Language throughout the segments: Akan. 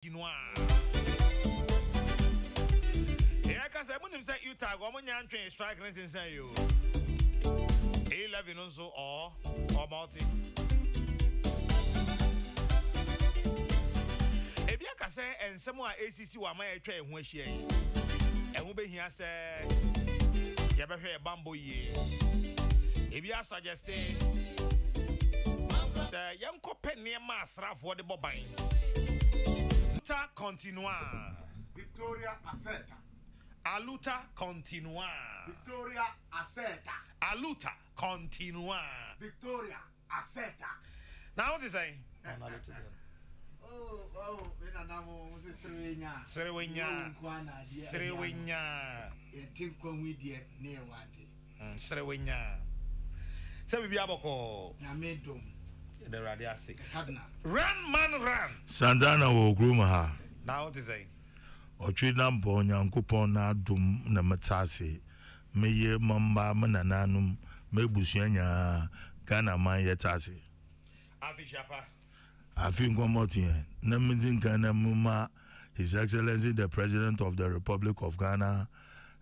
Yeah, because I wouldn't say you tag one young train strike and say you 11 also or multi. If you can say, and someone ACC were my train when she and will be here say, you ever hear bamboo ye. If you are suggesting, say, young copper near Masra for the bobine. Continua. Victoria Aseta. Aluta continua. Victoria Aseta. Aluta continua. Victoria Aseta. Now what is saying? Oh, we na namo Srewenya. Srewenya. E think when we die near one. Srewenya. Say we be aboko. Na medom. The radiasi. Run, man, run. Santana will groom her. Now what is saying? Or treat them born young coupon na dum na matasi. May ye mamba mananum, may bushanya, Ghana my yetasi. Afishapa. I think one more thing. Namizin Ghana Muma, His Excellency the President of the Republic of Ghana.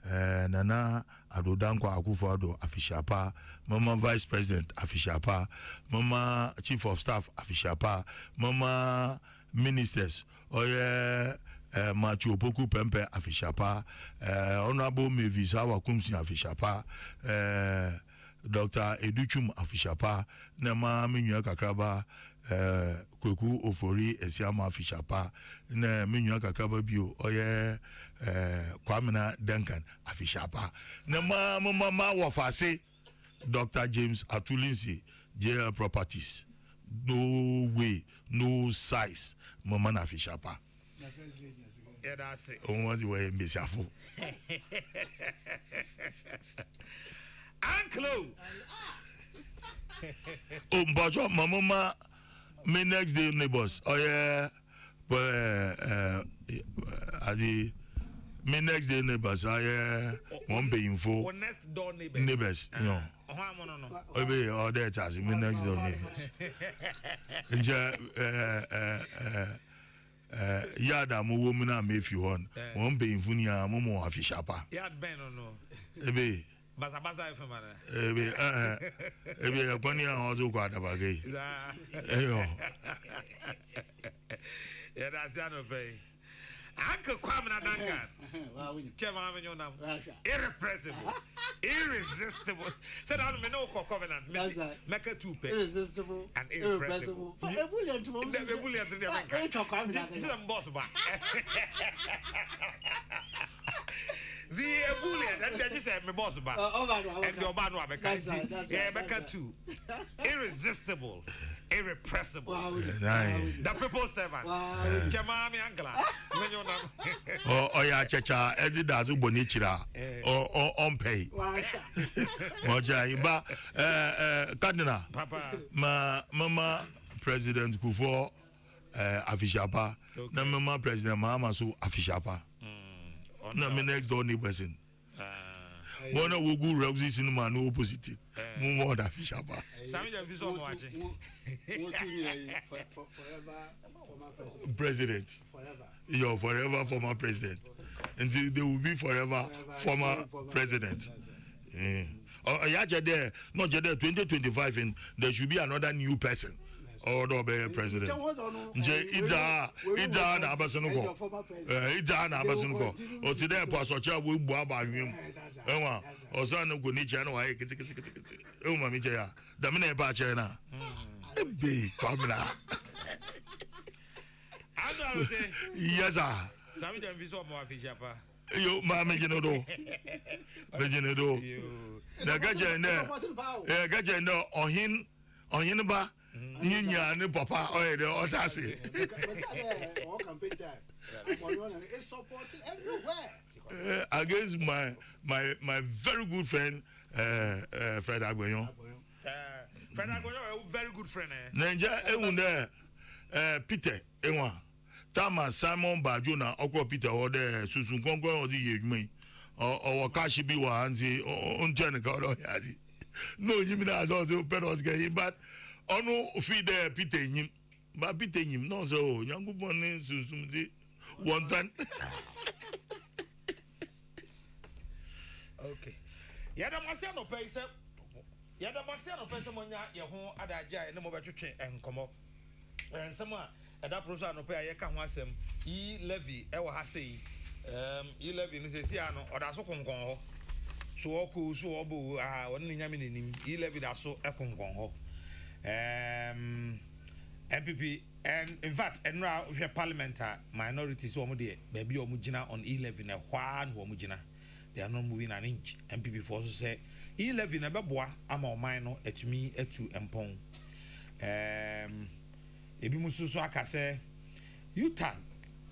Nana Adodanko Akufo-Addo Afishapa, Mama Vice President Afishapa, Mama Chief of Staff Afishapa, Mama Ministers Oye Machu Opoku Pempe Afishapa, Honorable Mevisa Wakumsi Afishapa, Dr. Educhum Afishapa, Nama Minyua Kakraba Kokrokoo Ofori Esiama Afishapa, na Minyua Kakraba Bio Oye Kwamina Duncan Afishapa, na mama wafase Dr. James Atulinsi JL Properties, no way, no size, mama na Afishapa. Yeah, that's it. Oh, what you were Messiafo. Uncle. Oh, but mama, me next day neighbors. Oh yeah, but me next day neighbors. I won't be info. Next door neighbors. Neighbors, no. No. Obe all that as me next door neighbors. Yada mo woman na me fi hon. Won't be info ni a mo mo Afishapa. Yard ben no. Ebe. Baza efemana. Ebe akoni a ozo kwa dabage. Eyo. Yeah, that's no pay. Uncle Kwamina Duncan. Chairman Yonam. Irrepressible. Irresistible. Said I don't know covenant. Make a two pay. Irresistible and irrepressible. For a bullion to the bullion to the just a boss back. The bullion, and then you said, my boss back. And your man, yeah, Becca too. Irresistible, irrepressible. The people's servant. Jamami Angela. Oh, yeah, Chacha, Ezidazu Bonichira, or on pay. Moja, Iba, Cardinal, Papa, Mama President Kufo Afishapa, na Mama President Mahamasu Afishapa. Na me next door neighbors in. One of Ugu Roxy Cinema no opposite. More than Afishapa. Sammy Javiso watching. President. You're forever former president. Until they will be forever former president. Oh, yeah, there, not there 2025, and there should be another new person. Or no be president. Ida na abasunko. Ida na abasunko. O today pasocha we bu aba nwem. Enwa, o so na go ni che na wa kiti. E ma mi che ya. Da me na e ba che na. Ebe kwamna. Adote. Yes sir. Sami dem viso mo Afishapa. Yo ma me je no do. Me je no do. Na gaje ne. Gaje no ohin ba. Ninya ne papa oh the otasi against my very good friend Fred Agbenyon. Fred Agbenyon a very good friend Nanja ehunde Peter enwa Tama Simon Bajo na okwo Peter o de susun konkon o di yedwuma o cash bi wa anti on ten ka o yadi no yimi na so peros get but onu feed Peter him But beating him, no, so young woman is one time. Okay. Yada Marciano pays up. Yada Marciano Pesamonia, Yahoo, Adaja, and the mobile train and come up. And someone at that process, no pay, I can't want them. Levy, Ewa Hasi, levy, Nisiano, or that's so congo. So, Oku, so Obu, only Yamin, levy that so Epon Gongo. MPP, and in fact, and now we have parliamentary minorities, so baby Omujina on 11, a one Homujina. They are not moving an inch. MPP for also say 11 a beboa ama omino etumi etu empon. Ebi musu so aka say you tag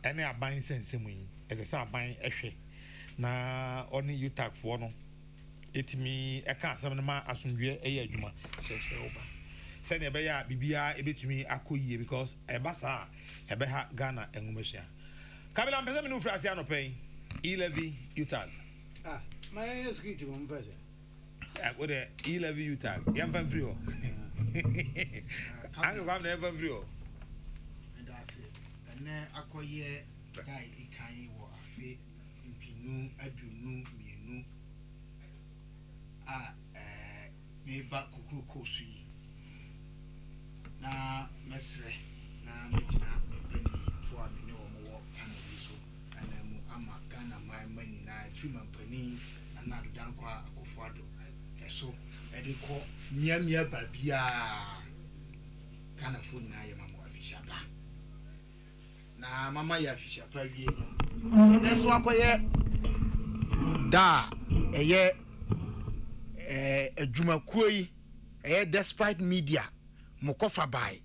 any aban sense mu as a say aban ehwe na oni you tag for no etumi eka asem ma asundwe eye adwuma hye oba say na be ya bibia ebetumi akoyie because ebasa ebeha Ghana enwumehia kabila mpese me no frase anopen 11 you tag. My security one person. What the 11 you tag? Yam fan free. I don't have never free. And that's it. And then I call ye guy the kind of affair in Pinu, Abunu, Mienu. Me back Kokrokoo. Na Mesre, na Majina, penny for a minute or more panel. And then I'm a Ghana, my money, nine, Freeman Penny, and not Dankwa Akufado. So, I did call Mia Babia Ghana food na Yamamo Fisher. Na Mamma Yafisha, Pavie. That's what da a year a Jumakui, a despite media, Mokofa by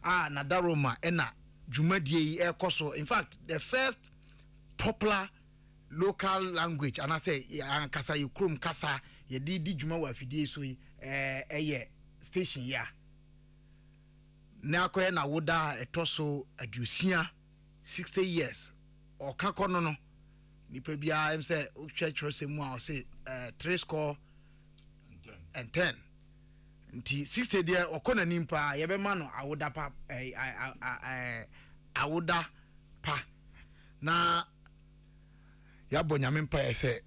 Nadaroma, Ena, Jumadi Air Coso. In fact, the first popular local language, and I say, Kasa, you krum Kasa, ye did Juma Wafidi, so a year station, ya. Now, Koena Woda, a torso, a Dusia, 60 years, or Kakonono, Nipabia, and say, Church was more, say, 3 score and 10. 60 years, or Kona Nimpa, Yabemano, I would up, I would pa. Na yabo nyame mpa say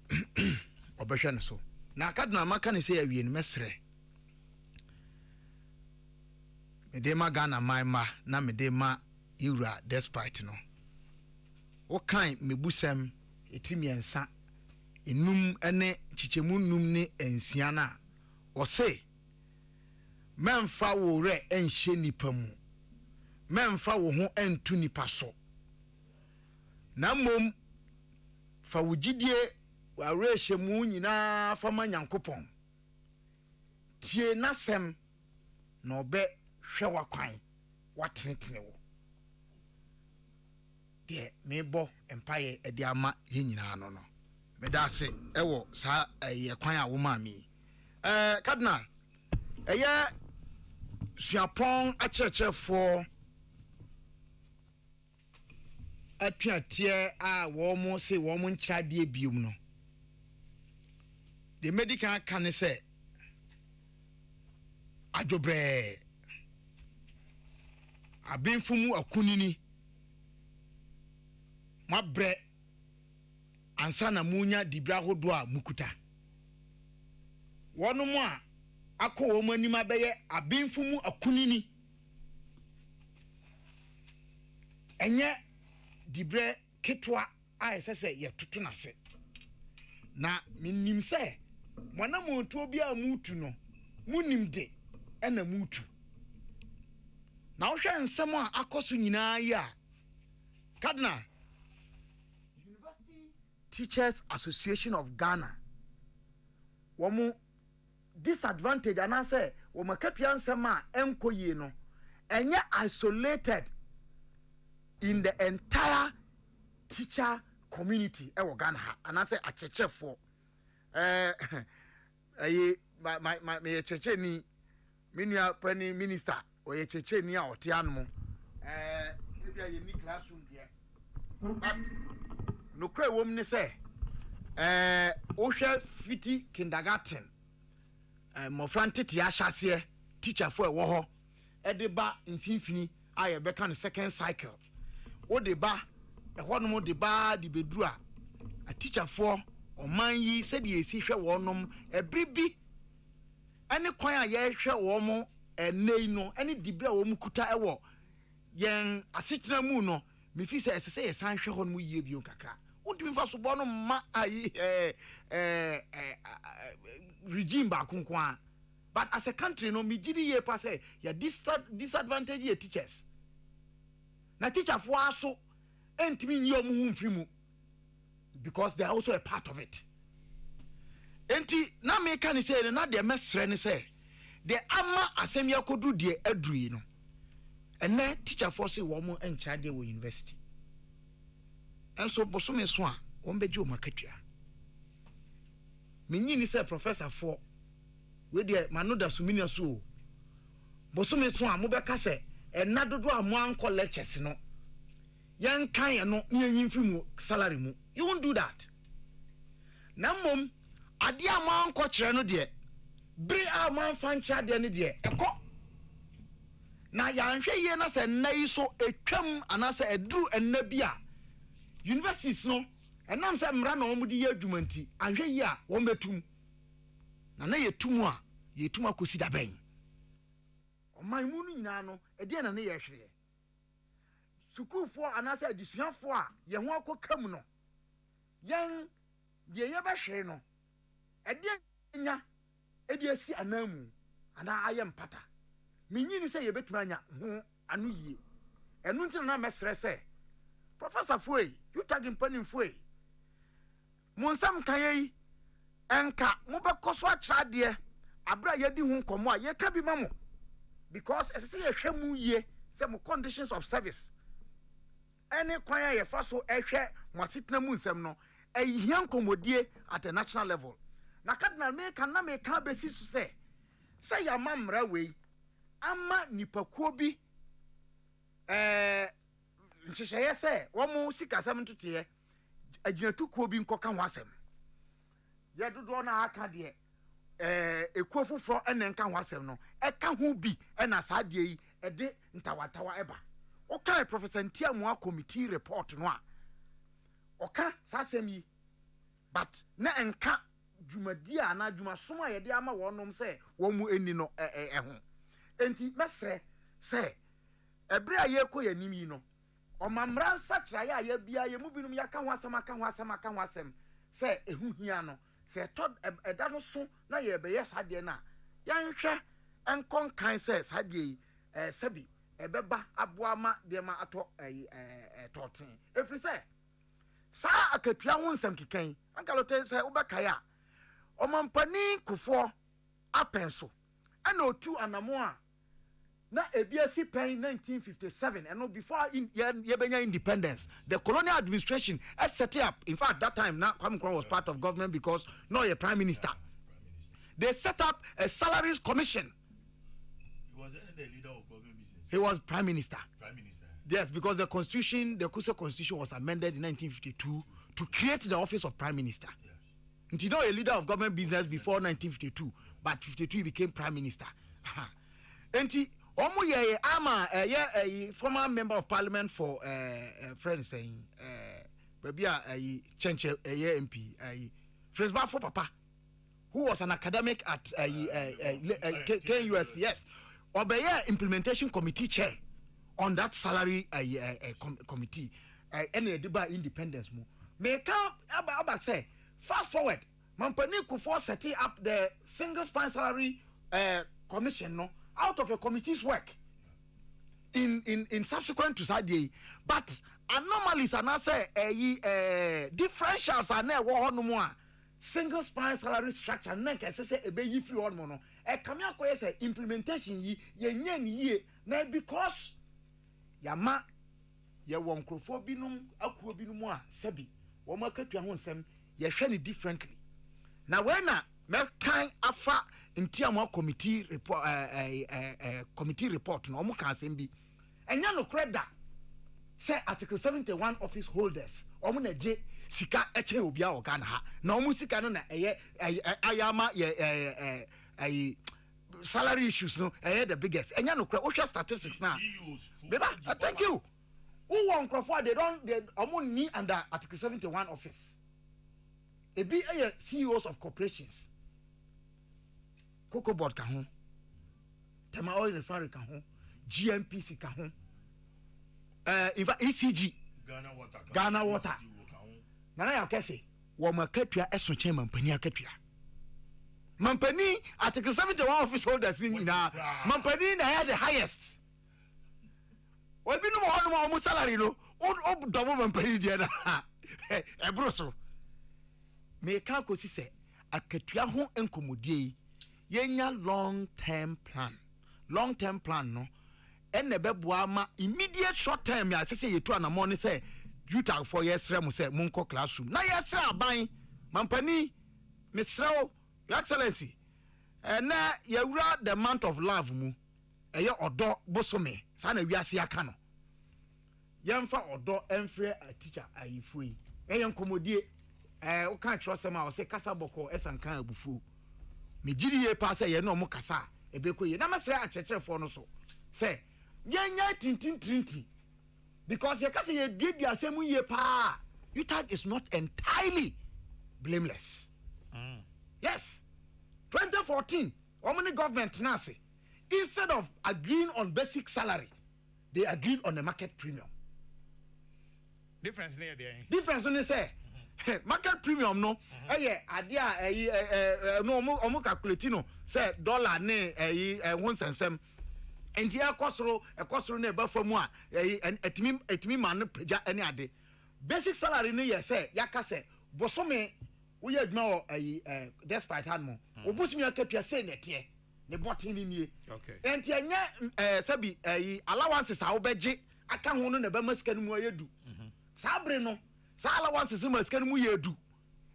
obehwe ne so na kadna maka ne say awie ne mesre mede ma Ghana ma na mede ma Yura despite no wo kan mebusem etimi ensa enum ene chichemu num ne ensia na o say memfa wo re enhye nipa mu memfa wo ho entu nipa so na mom fa wugidie wa rehye mu nyina fa ma Nyankopon tie nasem na obe hwe wakwan watenetene wo de mebo empaye ede ama ye nyina no meda se ewo sa ye kwan a wo ma mi cardinal eye suapon achechefo atuatie a womo se womo nchade biom no the medical can say ajobre abinfumu akunini mabre ansa na munya dibra hodo a mukuta wono mo a akọ wo mani mabeye abinfumu akunini enye dibre ketwa a esese ye tutu na se na minim se mona moto obi a mutu no munim de ena mutu na wo hwe nsem a akoso nyina ya cardinal University Teachers Association of Ghana womo disadvantage and I say womo kapia nsem a enkoyie no enye isolated in the entire teacher community e wo Ghana and I say achechefo my cheche ni minua pani minister o ye cheche ni a ote anmo e bia ye ni classroom there but no kra wom ni say o hwe fiti kindergarten mo frantete ya hyase teacher fo e wo ho e de ba mfimfini I be kan second cycle wo de ba e honom de ba de bedru a teacher for oman yi said ye si hwe wonom ebribi ene kwan a ye hwe wo mo enei no ene dibra wo mu kuta ewo yen asetena mu no me fi say ye san hwe honom yie bio kakra wondimi fa so bo no ma ayi regime ba konkwan. But as a country, no, me gidi ye pass ya disadvantage ye teachers. Na teacher for also entimi nyo mu mfimu because they are also a part of it. Enti na me kan say na de mesre ne say the ama asem yakodu de adui no. Ene teacher for say wo mo encha de wo university. Enso bosome so a wo beji o makatua. Me nyini say professor for we de manoda sumina so bosome so a mo beka se ena dodo a mo anko lectures no yan kan no nyanyin fimu salary mu. You won't do that. Na mom ade a mo anko kire no de bri a mo anfa ncha de ne de eko na ya nhwe ye na se nai so etwam anase eduru enna bia universities no enam se mra na omudi ye adwumanti anhwe ye a wo metum na yetum a yetum akosi da ben oman mu no nyina no ede na ye hwere sukufo anase adisuafo a ye ho akokam no yen de ye ba hwere no ede nya ede asi anamu ana aye mpata menyini se ye betuma anya ho anu yie enu ntina na mesre se professor Foy you tagin panin Foy monsam kanyei enka mo be koso atrade abra yedi hu nkomo a ye ka bi mamo because esese ye hwemu yie se mo conditions of service any kwan ye fa so ehwe mo asetena mu nsem no ehia nkomodie at a national level na cardinal me kan na me ka besi so se ya mamra we ama nipakuo bi nhyehyeye se wo mo sikasam ntote aginatukuo bi nkoka ho asem ye dodo na aka de ekuo fufro ene nka ho asem no eka ho bi na saade yi ede ntawatawa eba o kai professor Ntiamu committee report no a o ka sasem yi but na enka dwumadi a na dwumasom a ye de ama wonom se wo mu eni no ho enti mesre se ebre a ye ko yanim yi no o mamra satra ya ya bia ye mu binum ya ka ho asem se ehu hia no se tod eda no so na ye be yes ade na ya nhwe enkon kan se sade sabi ebeba aboama de ma ato toten efri se sa akatua ho nsam kikan ankalote se ubeka ya o mampani kufo apenso ana otu anamo a na ebiasi pen 1957 and no before yebenya independence the colonial administration has set up. In fact that time now Kwame Nkrumah was part of government because no a prime minister. They set up a salaries commission. He was the leader of government business. He was prime minister. Yes, because the constitution, the Kusa constitution was amended in 1952 to create the office of prime minister. Yes. You know, a leader of government business before 1952, but 52 he became prime minister. And omo ye ama ye former member of parliament for friends saying baby chenche MP Fresba for papa who was an academic at KUS. Yes, obey implementation committee chair on that salary committee any deba independence mo me can aba say fast forward mampani kufo setting up the single span salary commission no out of a committee's work in subsequent to Saturday, but anomalies are not say differentials are never one more single span salary structure. Neck as say a baby free one mono. A cameo say implementation ye na because yama ye won crofobinum aquabinum sebi woma katua ho nsem ye hwe differently. Now when me kan afa Ntiamu committee report committee report no mo kan asem bi enya no kreda say article 71 office holders omo na je sika eche obi a oga na ha na omo sika no na eye ayama ye salary issues no the biggest enya no kra wo hwe statistics na beba thank you who won crofo they almost need under article 71 office e be CEOs of corporations Cocoa board ka ho Tema oil refinery ka ho GNPC ka ho in fact ECG Ghana water nana ya kese wo makatua eso chen mampani akatua mampani article 71 office holders in mampani na had the highest we bi no mo ho salary no o double mampani dia na e broso me kan ko si se akatua ho enkomodie yenya long term plan no enne beboa ma immediate short term ya sese yetu anamo ne se juta for yesre mu se munko classroom na yesre aban mampani mesrew your excellency na yewura the month of love mu eye odo bosome sa na wiase aka no yemfa odo emfre a teacher ayifui eye nkomodie o kan trosem a o se kasa boko esankan abufu me giri ye pa se ye no mo kasa ebekoye na masre a chechefo no so se yenya tintin because you can say you did the same year pa UTAG is not entirely blameless. Yes, 2014 Omani government now say instead of agreeing on basic salary they agreed on a market premium. Difference near there. Difference when they say market premium no adia no omo calculate no say dollar ne one cent and here kosoro na eba famu a etimi man peja ene ade basic salary no ye say yaka say bosome wo ye aduma o despite han mo obusumi akatua say nete ne botin ni nie okay and enya sabi allowances a wo beje aka ho no na ba masika no mu ayedu sabre no sa allowances masika no mu yedu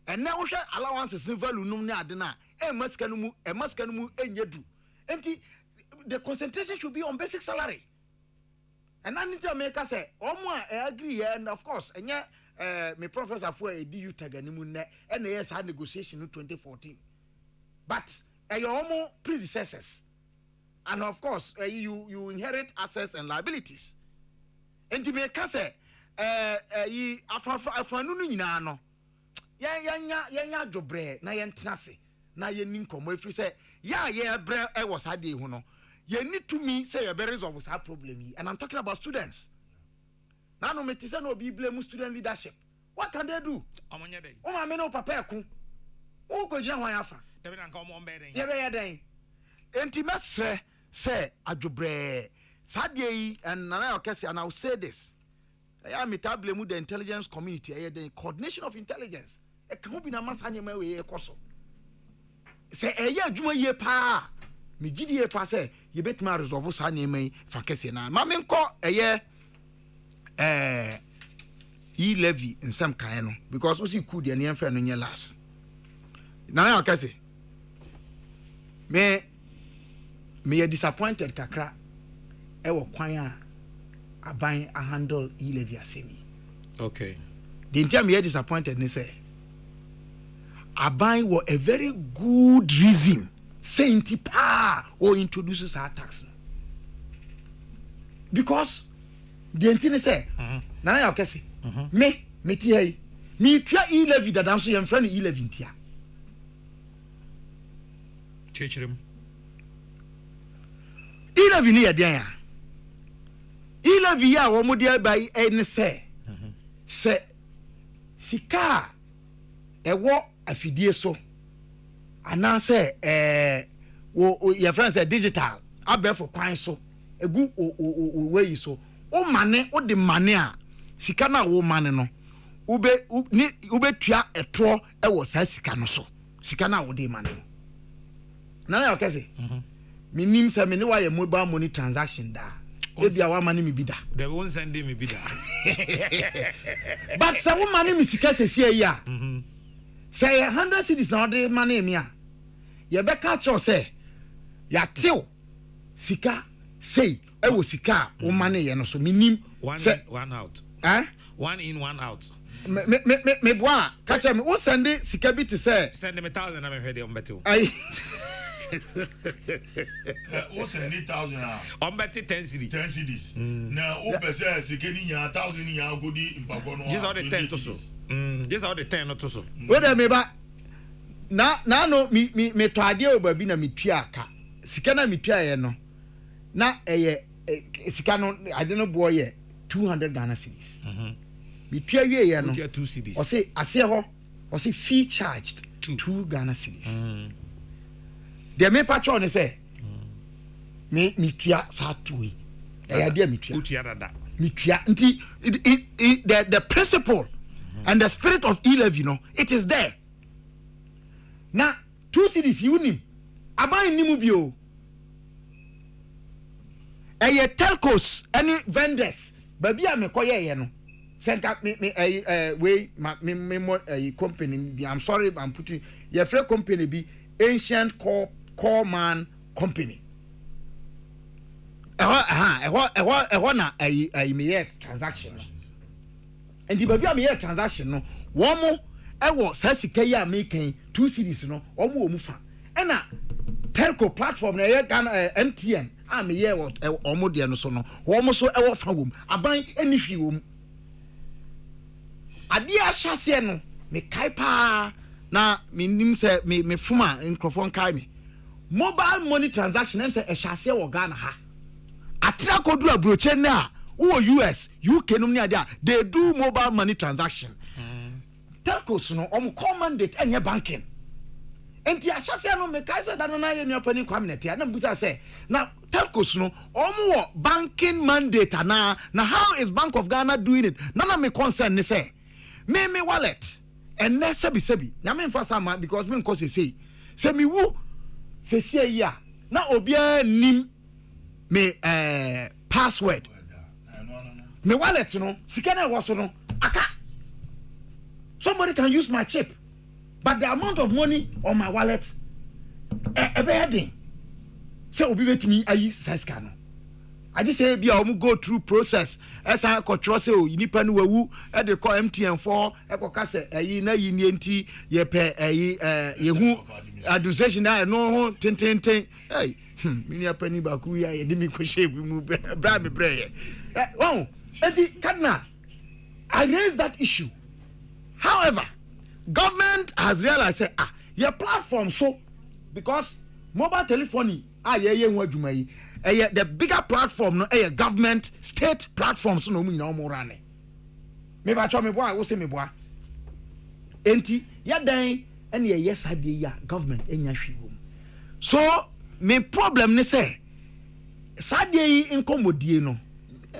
enne wo hwe allowances value num ne ade na masika no mu enyedu enti the concentration should be on basic salary. And I need to make us say, I agree, and of course, and yeah, my professor for a DU Taganimun and yes, had negotiation in 2014. But your almost predecessors, and of course, you inherit assets and liabilities. And to make us say, no, yeah, jobre, na yentrase, na yeninko, if you say, yeah, bre, I was had the no. You need to me say a very resolve our problem, and I'm talking about students. Now, no, me no be blame student leadership. What can they do? Oh, I no papa ku. Oh, go jam why afa. They don't come on bedding. Yeah, then. Intimacy say ajubre. Sadie and Nana Okesi, and I'll say this. I am blame the intelligence community. The coordination of intelligence. A can't be a mass animal way a coso. Say a year, Juma ye pa. Me GDA passe ye bet ma resolve sa nyeme fa kese na ma me nko e levy nsam kan no because o si ku de ne enfa no nye last na ya kese me ye disappointed kakra e wo kwan a aban a handle e levy asemi okay the time me disappointed ne say aban was a very good reason saying tipa or introduces our tax because the entity say na ya okesi me tie me twa e levy that so yem friend e levy ntia chechirem e levy ni yedian ya e levy ya wo mo dia bai en say sika ewo afidie so ana say your friend say digital abẹ for kwan so egu way so o mane o de mane a sika na wo mane no ube tua eto e wo sa sika no so sika na wo de mane na na okese minim say me ne wa mobile money transaction da ebia wa mane me bi da they won't send me bi da but say wo mane me sika sesi ya say 100 cities na de mane me a ye be catch us say ya tew sika say e wo sika wo mane ye no so minim one out one in one out me boa catch me wo send sika bi to say send me 1,000 na me hwede on beto What's 80,000? On better 10 cities. 10 cities. Now, open says, you can 1,000 in your goodie in Pagono. Just all the 10 to so. Just all the 10 to so. Wait a minute. Now, no, me to idea over being a mitriaka. Sikana mitria, no. Now, Sikano, I don't know, boy, 200 Ghana cities. Mitria, yeah, no. 2 cities. Or say, I say, or say, fee charged 2 Ghana cities. The main patron say, me mitria satui. The idea mitria. Mitria. The principle and the spirit of e-levy, you know, it is there. Now, 2 cities, you know, about Nimubio. Telcos, any vendors, baby, I'm a coyer, no. Send up me company. I'm sorry, I'm putting your friend company be ancient core man company. A transaction. And the baby, I'm here transaction, no. One more, I was Sassicaya making 2 cities, no, or more mufa. And a telco platform, MTN, I'm here or more than so no, almost so our farm. I buy any few. Adia chassis no me kaipa na me nim say me fuma microphone kai me mobile money transaction em say e chassis wo Ghana ha atra kodu abroche na wo US UK no ne dia they do mobile money transaction telcos no call mandate enye banking enti a chassis no me kai say da no na ye nua pani kwamnet ya na mbusa say na telcos no wo banking mandate na how is Bank of Ghana doing it na me concern ni say me wallet and na sebi na me mfa sama because me nko say me wu say ya na obia nim me password me wallet no sika na wo so no aka somebody can use my chip but the amount of money on my wallet e be heading say obi betimi ayi sika no I just say, be go through process. As I control say, you need to know they call MTN4. I call Kase. Na yinti ye pe ye who administration na no ten. Hey, mini apani baku ya ye dimi ko shape we move bra me bre. Wow, enti kadna. I raised that issue. However, government has realized say your platform so because mobile telephony ye hu adwuma yi. The bigger platform no government state platforms no mu nyina mo rane me ba cho me boa wo se me boa enti ya dan ene ye yes ade ya government enya hwewom so me problem ne say sade yi incommodie no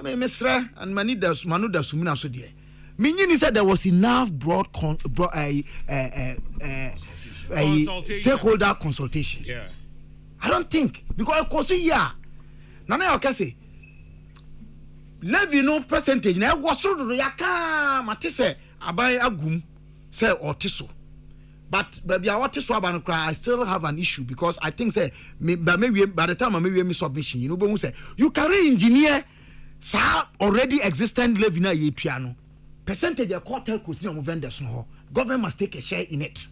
me sra and manu da sumina so de me nyini said there was enough broad stakeholder consultation. Yeah, I don't think because cause yeah Nana yoka say levy no percentage na was so do yaka mate say abai agum say otiso but baby I want to aba no cry I still have an issue because I think say me by the time I me submission you know be say you carry engineer sa already existent levy na ye tua no percentage e quarter cost no vendors no government must take a share in it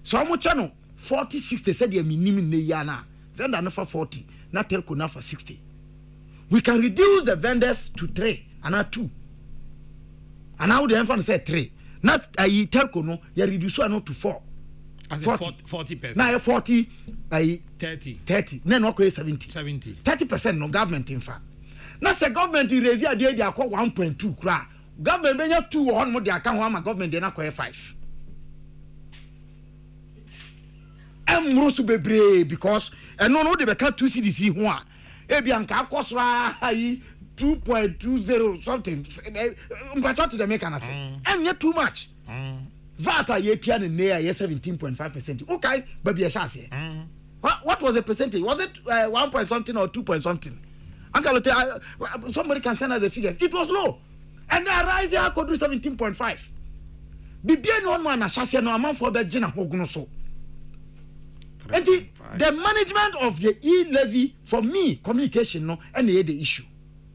so how much no 40-60 said the minimum ne ya na vendor no for 40 na telco na for 60 we can reduce the vendors to 3 and not 2 and now the infant say 3 na telco no you reduce no to 4 as 40%. Now 40 30 na no go 70 30% no government in fact na say government raise dia dey akọ 1.2 kra government benya 2 on mo dey aka ho ama government dey na akọ 5 emrusu bebre because no dey beka 2 CDC ho a e bia nka akosra ayi 2.20 something mpacho to the make na say enye too much VAT ye pia ne near 17.5%. Okay, baby a chance. What was the percentage? Was it 1 point something or 2 point something? Uncle, somebody can send us the figures. It was low. And the rise here could do 17.5. Bibi no one na chance no amount for the Gina Hoguno so. And the management of the e-levy for me communication no and the issue.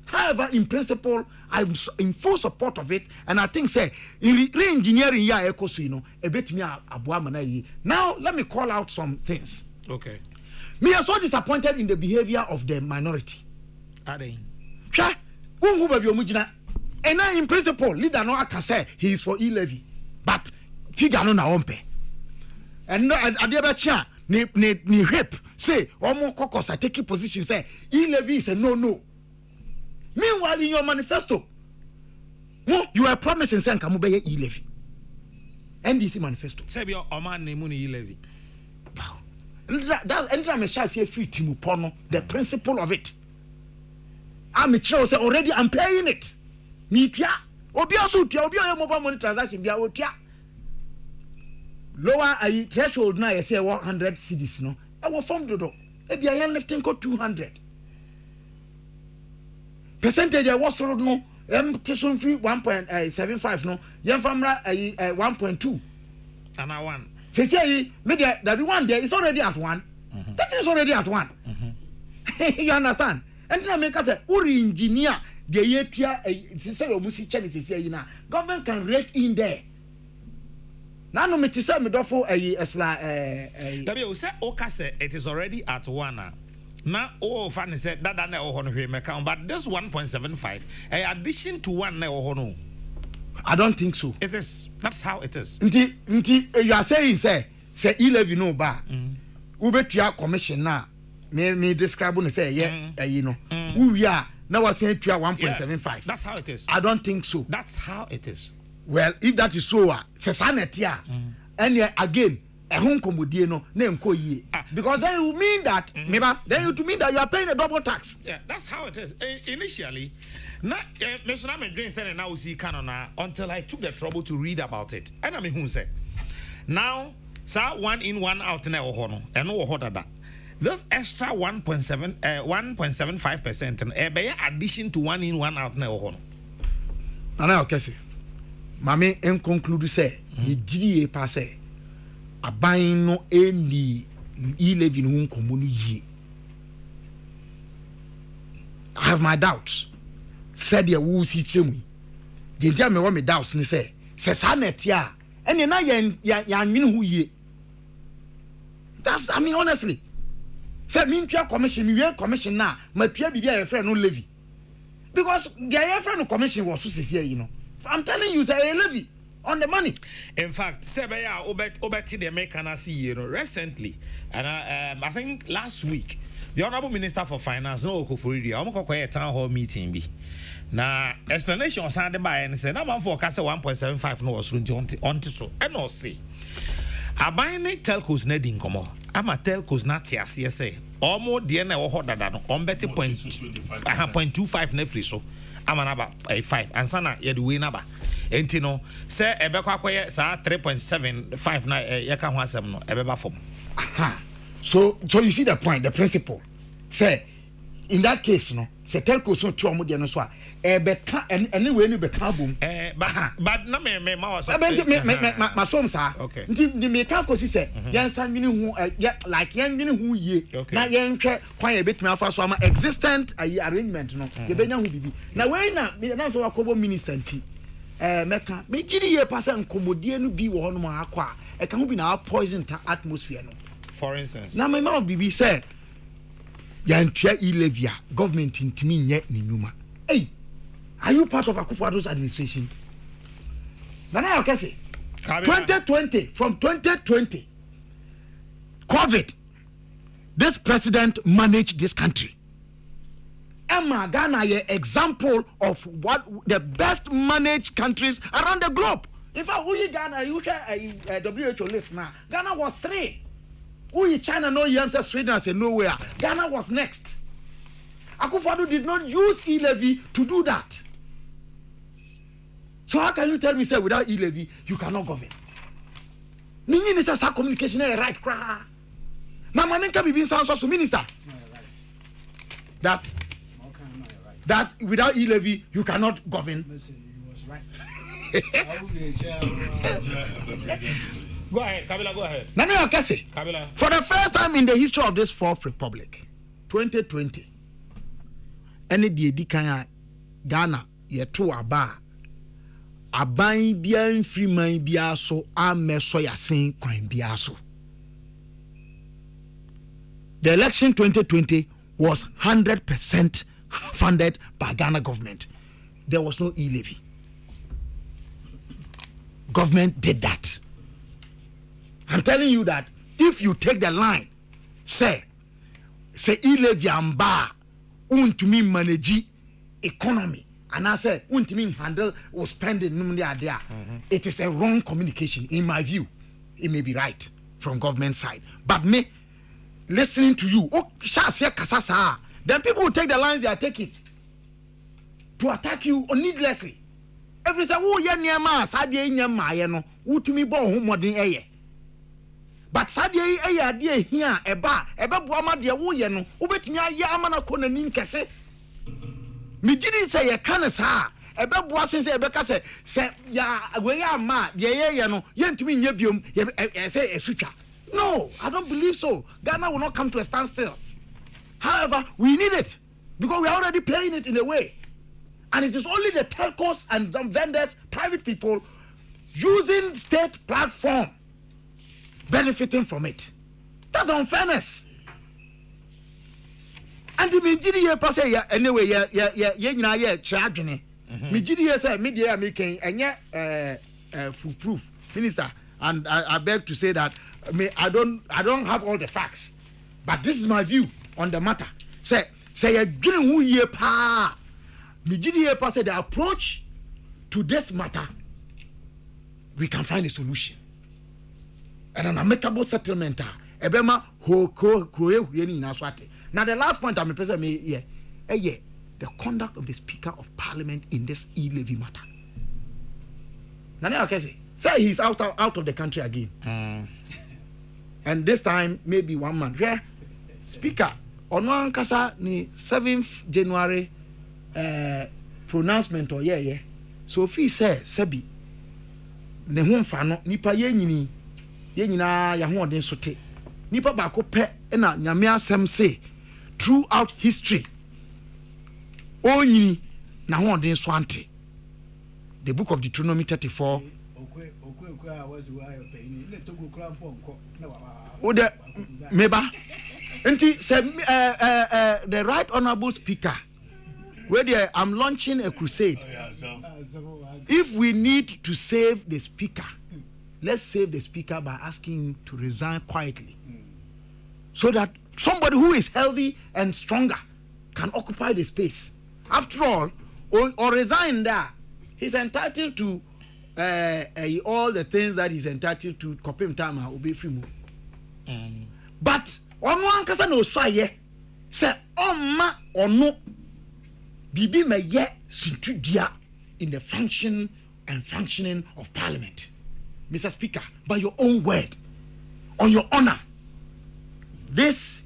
However, in principle, I'm in full support of it, and I think say re-engineering ya ekosu a bit me abuamana. Now let me call out some things. Okay. Me are so disappointed in the behavior of the minority. Are they? Sure. And now in principle, leader no can say he is for e-levy, but figure no na ompe. And no at the other chair, ni whip say omo kokos are taking position say e-levy is a no. Meanwhile, in your manifesto, you are promising saying kamubeye e-levy. NDC manifesto. Say your oman name e-levy. And I'm a say free timu pono. The principle of it. I'm sure say already I'm paying it. Nipia obi asutia obi oyo mobile money transaction bia otia lower a threshold na you say 100 cedis no e wo form dodo e bia yan lifting ko 200 percentage e was no tisum free 1.75 no yan famra 1.2 and I one say me that one there is already at 1. That is already at 1. You understand? And then make us say uri engineer the year government can rake in there. Now no me say me do for W say Oka say it is already at 1. Now fan said that na o hono hwe meka but this 1.75 addition to 1 na o hono. I don't think so. It is. That's how it is. Nti you are saying say e-levy no ba. Ubetua commission na me describe no say you know. We are now was saying 1.75. That's how it is. I don't think so. That's how it is. Well, if that is so, sesanetia, and again, a home commodity no name ko ye. Because then you mean that, then you to mean that you are paying a double tax. Yeah, that's how it is. Initially, not now see canona until I took the trouble to read about it. And I mean who say now, sir, 1 in 1 out now hono, and no hoda that. This extra 1.75% and a addition to 1 in 1 out now hono. And I okay say. Mame en conclude say ye gidi passe aban no eni e-levy no nkomo no yi. I have my doubts. Said ye wo si chemu. The ntia me wo me doubts ni say sa net ya ene na ya nwene hu yi. That's I mean honestly. Say me mpia commission me we commission na ma pia bibia ye friend no levy. Because the ye friend no commission was so sisi you know. I'm telling you, say a levy on the money. In fact, Sebeya Obeti the American see you know recently, and I think last week, the Honorable Minister for Finance, no Okofuridi, I'm going to a town hall meeting. Be now explanation was handed by and said, I'm for 1.75 no was on so and no say. I buy telcos needing come on. I'm a telcos not CSA. Almost the end of that on better 0.25 nefri so. I'm about a 5 and sana ye do win aba entino say ebekwa kwaye sa 3.75 na yaka ho asem no ebeba fom. So you see the point, the principle. Say in that case no say telco so to omo de no so a ebeka anyway ni beka bom but na me ma was ma som sa nti me ka ko si say yan san nwini hu like yan nwini hu ye na yan hwe kwan e betumi afa so ama existent arrangement no ye benya hu bibi na we na so akobo minister nti meka me giri ye pass nkomodie no bi wo no ma akwa e ka hu bi na poison ta atmosphere no. For instance na me ma bibi say yan tua e-levy government ntimi nye ni nyuma. Hey, are you part of Akufo-Addo's administration? Nana Okese. 2020, from 2020, COVID, this president managed this country. Emma Ghana is an example of what the best managed countries around the globe. In fact, who Ghana, you share a WHO list now. Ghana was 3. Who China no say Sweden say nowhere. Ghana was next. Akufo-Addo did not use e-levy to do that. So how can you tell me say without e-levy you cannot govern? Nini ni say communication is right cra. Na manenka bibi sound so minister. That without e-levy you cannot govern. Go ahead, Kabila, go ahead. Nana Okese. Kabila. For the first time in the history of this Fourth Republic, 2020, any di kan Ghana ye to aba aban bia free man bia so ameso yasen kwan bia so. the election 2020 was 100% funded by Ghana government. There was no e-levy. Government did that. I'm telling you that if you take the line, say e-levy and bar, untumi manage economy, and I say untumi handle or spending there, it is a wrong communication in my view. It may be right from government side, but me listening to you, then people will take the lines they are taking to attack you needlessly. Every say, oh yeah, nyama, sadie nyama ye no, utumi bo ho modern eye. But sadie eye de here eba boama de wo ye no, ubetumi aye amana ko nanim kese. Me gidi say ye kan sa, eba boa sen say ebe ka say ya we ya ma ye no, ye ntumi nya biom, ye say esutwa. No, I don't believe so. Ghana will not come to a standstill. However, we need it because we are already playing it in a way. And it is only the telcos and some vendors, private people, using state platform, benefiting from it. That's unfairness. And the media say anyway, yeah, charging. Media say media making foolproof, minister. And I beg to say that I don't have all the facts, but this is my view on the matter. Say you getting who ye pa. The approach to this matter, we can find a solution and an amicable settlement. Now the last point I'm present the conduct of the Speaker of Parliament in this e-levy matter. Now say he's out of the country again, and this time maybe 1 month. Yeah, Speaker on one kasa ni 7th January. Pronouncement or so if he says Sebi ne ho mfa no nipa ye nyina ya ho odin sote nipa ba ko pe na nyame asem say throughout history onyini na ho odin so ante. The book of Deuteronomy 34 meba enti the right honorable speaker where I'm launching a crusade. If we need to save the speaker, let's save the speaker by asking him to resign quietly, so that somebody who is healthy and stronger can occupy the space. After all, or resign there, he's entitled to all the things that he's entitled to. Copy time will be free move. But on one case no say ma or no. Bibi me ye sintudia in the function and functioning of Parliament. Mr. Speaker, by your own word, on your honor, these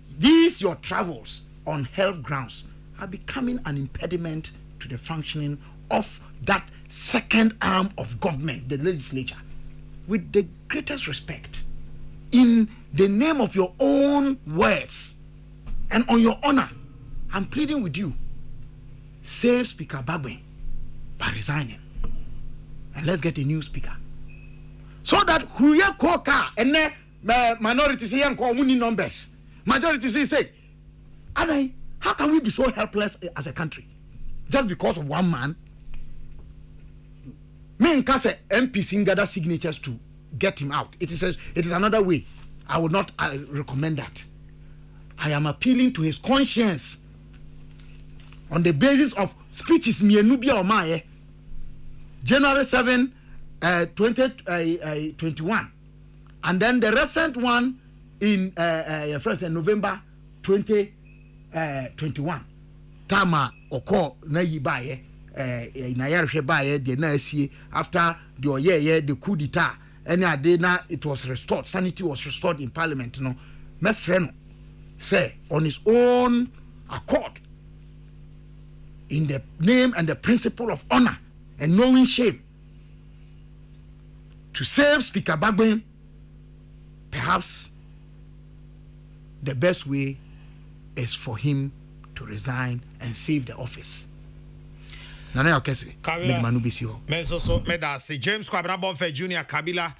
your travels on health grounds are becoming an impediment to the functioning of that second arm of government, the legislature. With the greatest respect, in the name of your own words and on your honor, I'm pleading with you. Save Speaker Bagwe by resigning, and let's get a new speaker, so that Huya Koka and minorities here and call numbers. Majorities say, Adai, how can we be so helpless as a country just because of one man? Me and Kase MPs gather signatures to get him out. It is another way. I would not recommend that. I am appealing to his conscience. On the basis of speeches Mienubia Omaye, January 7, 2021, and then the recent one in November 2021. Tama Oko na yibaye na yareshe baye de na asie after the the coup d'etat any ade na it was restored, sanity was restored in Parliament. No, Mesreno say on his own accord, in the name and the principle of honor and knowing shame, to save Speaker Bagwen, perhaps the best way is for him to resign and save the office. Nana Okese, Manu Bisio. Menso Medasi, James Kwabena Bonfe Jr. Kabila,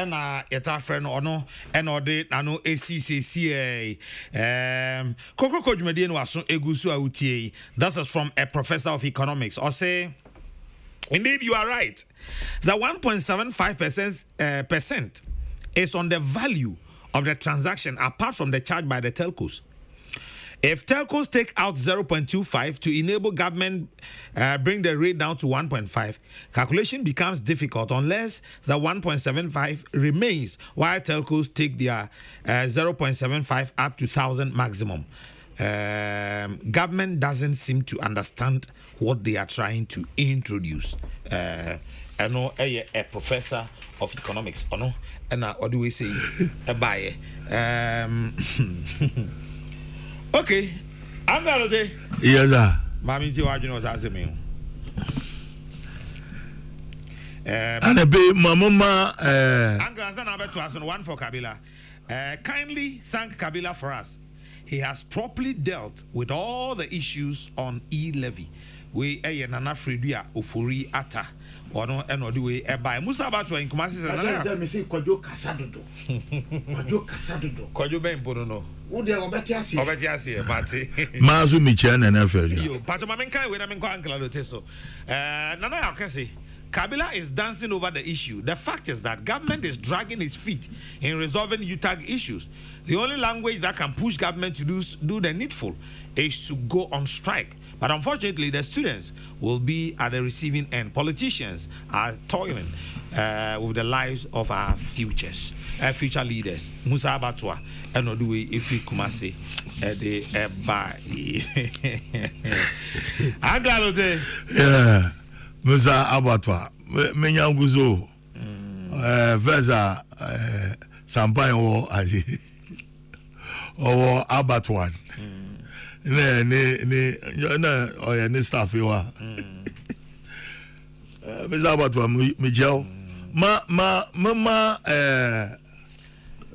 yeta friend ono ode nano ACCCA Kokrokoo dwumade no aso egusu a utie. This is from a professor of economics. Or say, indeed you are right. The 1.75% is on the value of the transaction apart from the charge by the telcos. If telcos take out 0.25 to enable government bring the rate down to 1.5, calculation becomes difficult unless the 1.75 remains while telcos take their 0.75 up to 1,000 maximum. Government doesn't seem to understand what they are trying to introduce. I know a professor of economics, and what do we say? A buyer. Okay, I'm not okay. Yes, sir. Mammy, you was asking me. And a bit, my mama. I'm going to ask one for Kabila. Kindly thank Kabila for us. He has properly dealt with all the issues on e-levy. We nana Fredia Ofuri Ata. Or no, and or do we buy Musa about in Kumasi? Let me see Kwajo Casadodo. Kwajo Casadodo. Kwajo Ben Bono. Who they are Obetiasi, Mati. Mazu Michan and Eferi. You, Patomaminka, when I'm in Uncle Teso. Nana Akasi. Kabila is dancing over the issue. The fact is that government is dragging its feet in resolving UTAG issues. The only language that can push government to do the needful is to go on strike. But unfortunately, the students will be at the receiving end. Politicians are toiling with the lives of our future leaders. Musa Abatwa, and Oduwe Ifi Kumasi, the Eba. Agalote. Yeah. Musa Abatwa, Menyanguzo, Veza, Sampai or Abatwan. Ne staff you are. Musa Abatwa, Mijel, Mama,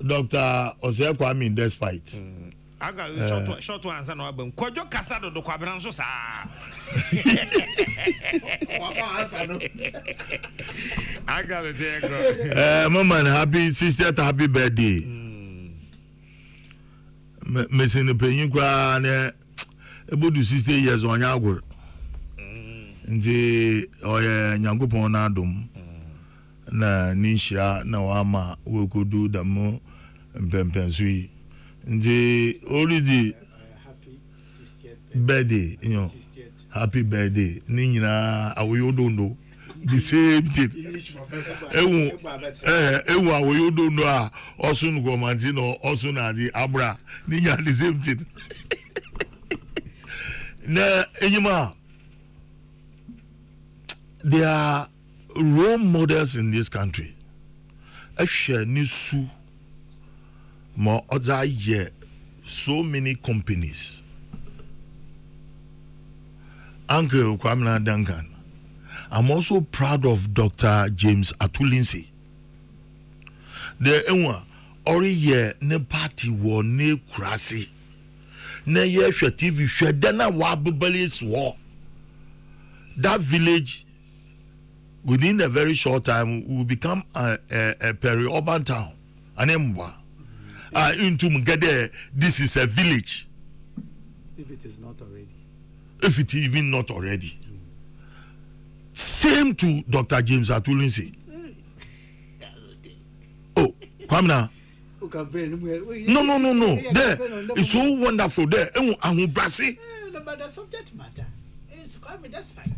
Dr. Ose Kwame despite. I got short ones and album. Kojo Casado do Quabranso sa. I got it there. Mama, happy sister, happy birthday. Missing the penny grand about 60 years on Yagur. The Yangupon Adum na Nisha na Wama we could do the more Pempensui. The already birthday, you know, happy birthday. Nina, we don't know the same thing. We don't know. Also, Gomantino, also the Abra. Nina, the same thing. Na, anymore. There are role models in this country. I share Nisu. More other year, so many companies. Uncle Kwamina Duncan. I'm also proud of Dr. James Atulinsi. The ori year ne party war ne krasi. Ne ye shwe TV shwe dena wabubelis war. That village within a very short time will become a peri-urban town. Anemwa. Into Mugade, this is a village. If it is not already. If it is even not already. Same to Dr. James Atulinsi. Oh, Kwamina. No. There, it's so wonderful there. But the subject matter is quite despite.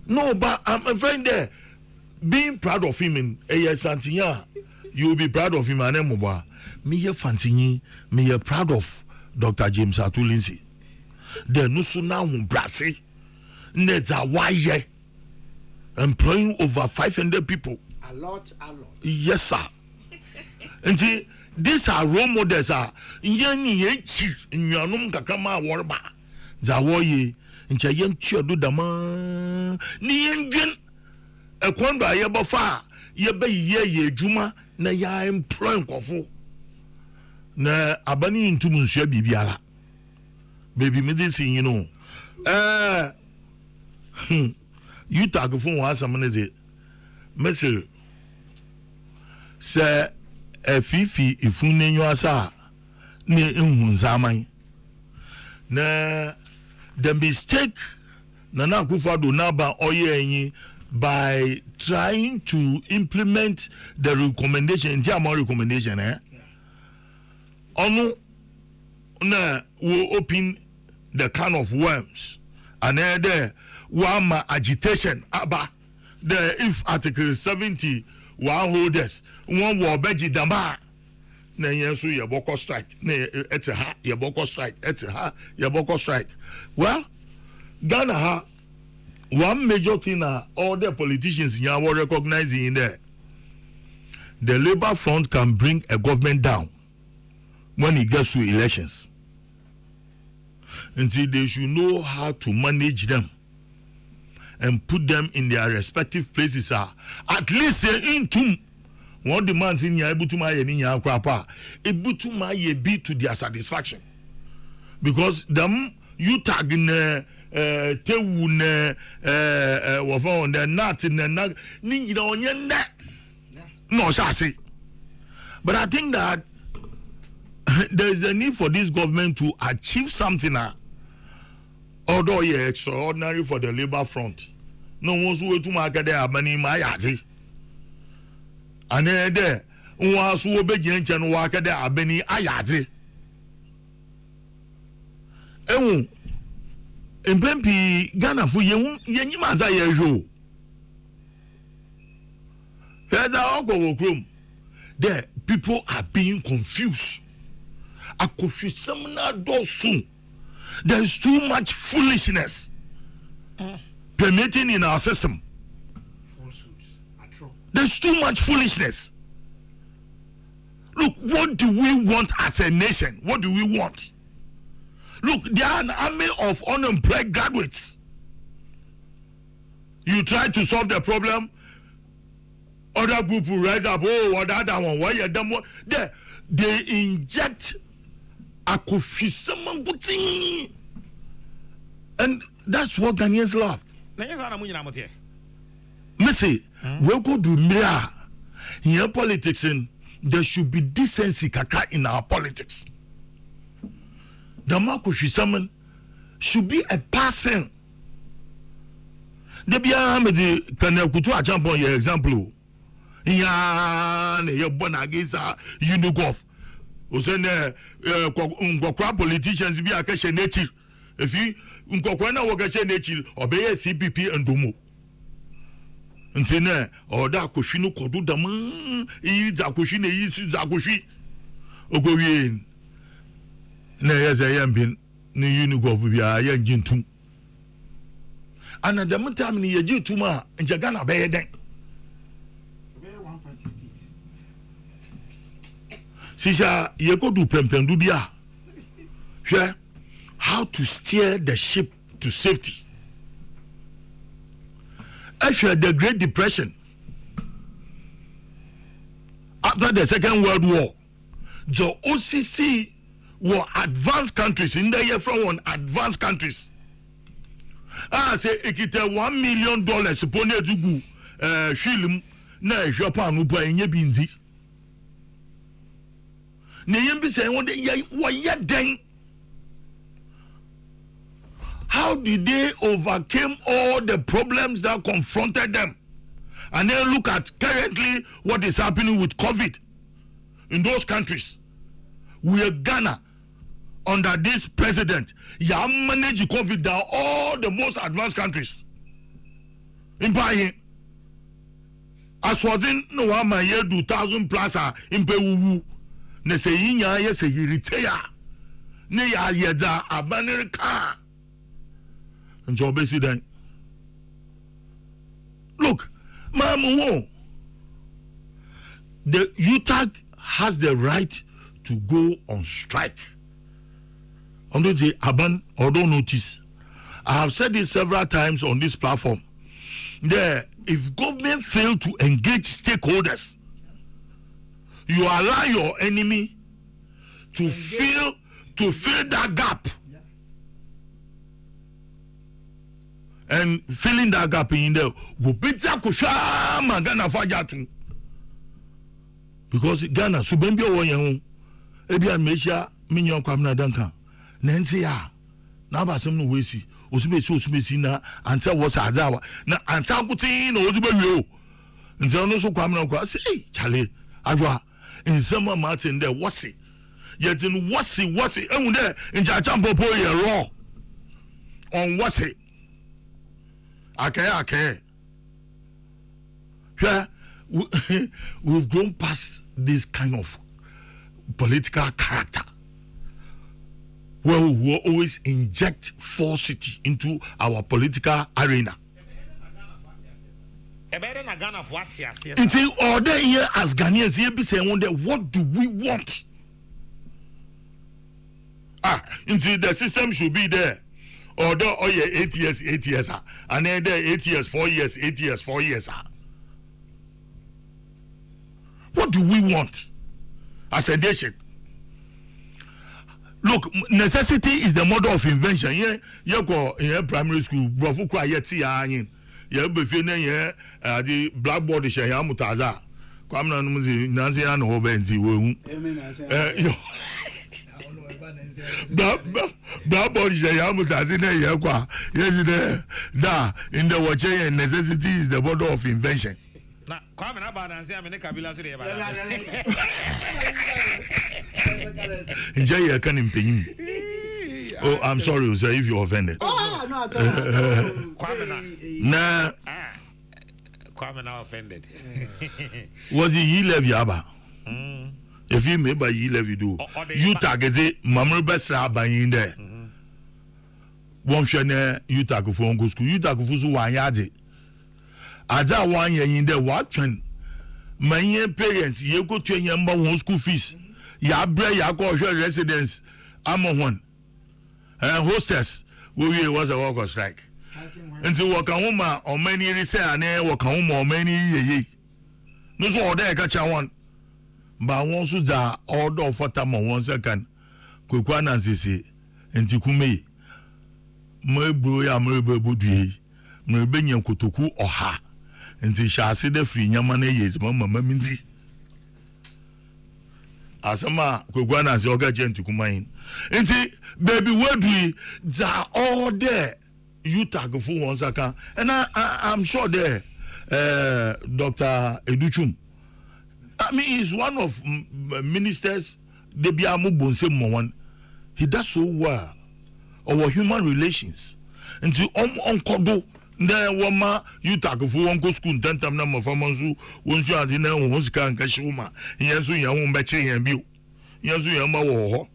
No, but I'm a friend there. Being proud of him in Santinya, you will be proud of him and Emoba. Me Fantini, me proud of Dr. James Atulinsi. The Nusuna Brasi, Neda Waye, employing over 500 people. A lot. Yes, sir. And see, these are role models. Yanni Yechi, Yanum Kakama Warba, Zawoye, and Chayan Chiodu Dama, Nian, a Kwanda Yabafa, Yabe Ye Juma, na ya employ Kofu. Na abani into Monsieur Bibiala. Baby medicine, you know. You talk phone was some minutes. Monsieur, sir, fifi ifunenyo asa ne nhunzaman na the mistake Nana Akufo-Addo naba oyenyi by trying to implement the recommendation recommendation onu na will open the can of worms and there wama agitation aba the if article 70 holders one will beji damba na yensu yeboko strike na ete yeboko strike well Ghana ha one major thing all the politicians in our recognizing in there the Labour Front can bring a government down when it gets to elections until they should know how to manage them and put them in their respective places at least into one demands in ya ebutuma ye ni ya kwapa ebutuma ye be to their satisfaction because them you tag in tewu ne wofon the nut ne na ni nyina onye nda no shase but I think that there is a need for this government to achieve something although extraordinary for the Labour Front no one's way to market their money my yazi and there was who be genchen work there abeni ayazi Impempi Ghana for yenyimaza yejo. There people are being confused. There is too much foolishness permeating in our system. There's too much foolishness. Look, what do we want as a nation? What do we want? Look, there are an army of unemployed graduates. You try to solve the problem, other group will rise up. Oh, what that one? Why you done? They inject a coffee, and that's what Ghanaians love. Missy, we go to mirror in politics, and there should be decency in our politics. The Marco Shisaman should be a person. The Biamedi Kanekutu a jump on your example. Yan, your Bonagisa, Unigov. Usene, Kokra politicians be a Kasha native. If you Unkokwana Wakasha native, obey CPP and Domo. Until now, or that Kushino Kodu Daman, Zakushine, Zakushi, Ogoyin. Na yes I am been ni Unigov bi a yan jintum ana da mutam ni yaji tuma nje Ghana be yeden sisa yekodu pempendu bia hwe how to steer the ship to safety after the Great Depression after the Second World War the OCC were advanced countries in the year from one advanced countries. Say ekite $1 million upon a jugu shilim na Japan upa enye binzi. Ne yembi say one day how did they overcome all the problems that confronted them? And then look at currently what is happening with COVID in those countries. We are Ghana under this president, ya manage COVID down all the most advanced countries. In buying, as was in no one my year 2,000 plus in Peru, ne say inya ye say retire, ne ya yeza America. And so basically, look, Mamu, the UTAG has the right to go on strike. On the Aban or don't notice. I have said this several times on this platform. There, if government fail to engage stakeholders, you allow your enemy to fill that gap. And filling that gap in there, because Ghana so ben bi o yen ho e bia mehia menyon kwamna danka na nti ya na abasem no wesi osumesi na anta wo sa azawa na anta nkutin na ozu bewie o nti ono so kwamna kwa say hey chale adwa nsema Martin there wasi yetin wasi ehun there nja champopo ye raw on wasi okay yeah, we've grown past this kind of political character where we will always inject falsity into our political arena. Until all day here as Ghanaians, here be saying, what do we want? Until the system should be there. Although 8 years, and then there 8 years, 4 years, 8 years, 4 years. What do we want as a nation? Look, necessity is the mother of invention. Yeah, go in primary school, bravo kwa yeti anyin. Yeah, be fine yeah, the blackboard is ya mutaza. Kwa mna numuzi nanzi ya no benzi we. Blackboard is ya mutazi na ya kwa. Yes da in the watching necessity is the mother of invention. Na kwame na badansi amene kabila so de bana enjoy your can impenyin. Oh, I'm sorry sir if you offended. No, kwame na offended. Was he levy aba? If you may by ye levy do you target mamre besa abayin there. Won hwe you tag for go school you tag for so wan yade. Aja one year in there what trend my parents you go to your one school fees ya bre ya go residence amon hostess we was a worker strike until work home or many resell and work home or many ye no so order catch one but one so that order for time 1 second kwekwana sisi ntikume mo bro ya mo bebudu mo benyen kotoku oha nti shase da free nyama na yezi mama minzi asama kwekwana se oga je ntikuman nti baby wedui za all there you tag for one second and I'm sure there Dr. Educhum I mean he's one of ministers de bia mo bonse mo one he does so well our human relations nti onkodo nda woma you tag for one go school tantam na mafamansu wonsu ade na won sika nka shoma yensu yan won be che yan bio yensu yan ma wo ho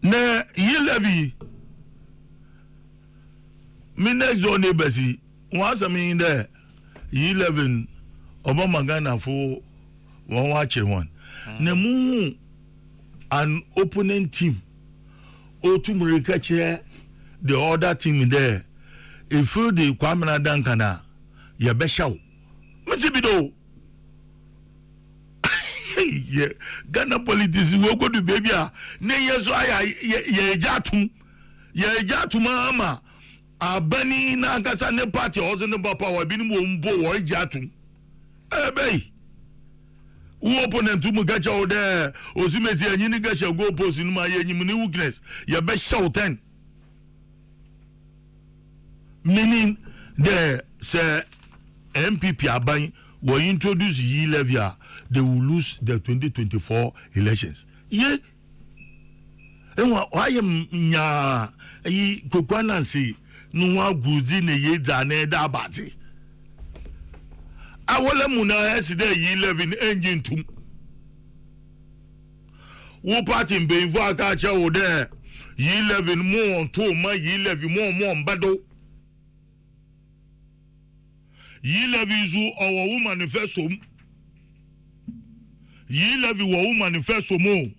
na ye levi minnex zone basi won asami nda ye 11 obama Ghana for one watch one na mu an opponent team o tumurika che the other team there if the kwamna dankana ya beshaw metibido yeah Ghana politics we go do baby na yeso aya ye jatum ama abani na kasa ne party ozo ne papa wa bi ni mbo wo jatum ebei wo opponent mu gacha o de osimesi anyi ni gacha go post ni ma ye nyim ni weakness ya beshaw 10 meaning the say MPP aban will introduce ye levy they will lose the 2024 elections ye enwa why nya yi kokwana si no wa guzi ne ye za na da abati awole mu na eside ye levy engine tum wo party be vo aka che wo de ye levy mo on to ma ye levy mo mbado ye levy zu our woman manifesto ye levy wo manifesto mo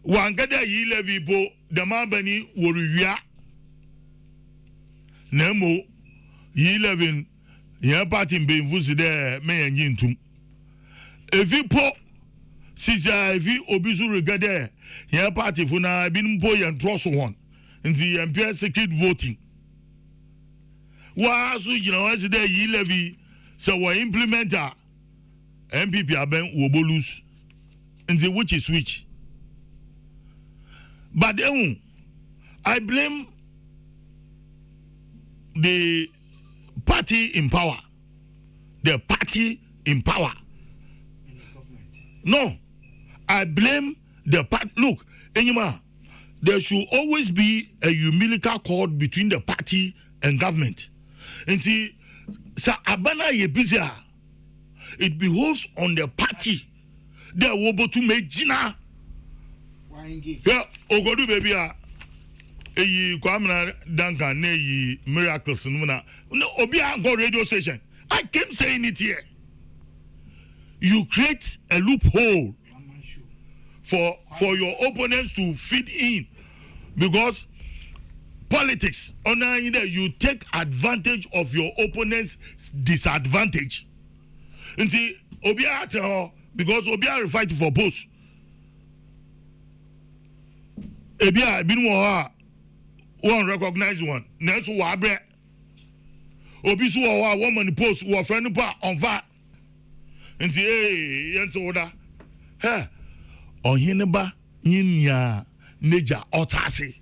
wangada ye levy bo the mabani woruwia nemo ye levy ye party be vuzi de me ntum evi po sija evi obisu regade ye party funa bin po ye ntroso won nti ye mpia secret voting wa so you know as the ye levy so we implementer MPP aben wobolus nti which is which. But then I blame the party in power. The party in power. No, I blame the party. Look, Enyima, there should always be a umbilical cord between the party and government. Until sa abana ye busy, it behoves on the party. They are able to make Gina. Yeah, Ogodu baby. Eyi Kwamna Duncan ne miracles no Obia go radio station. I keep saying it here. You create a loophole for your opponents to fit in, because politics under you take advantage of your opponent's disadvantage. Until Obia because Obia fight for post. Ebia been one recognize one. Next wabre. Obi so wa woman post wa friend pa on va. Nti yento oda. He ohene ba nyinya neja otase.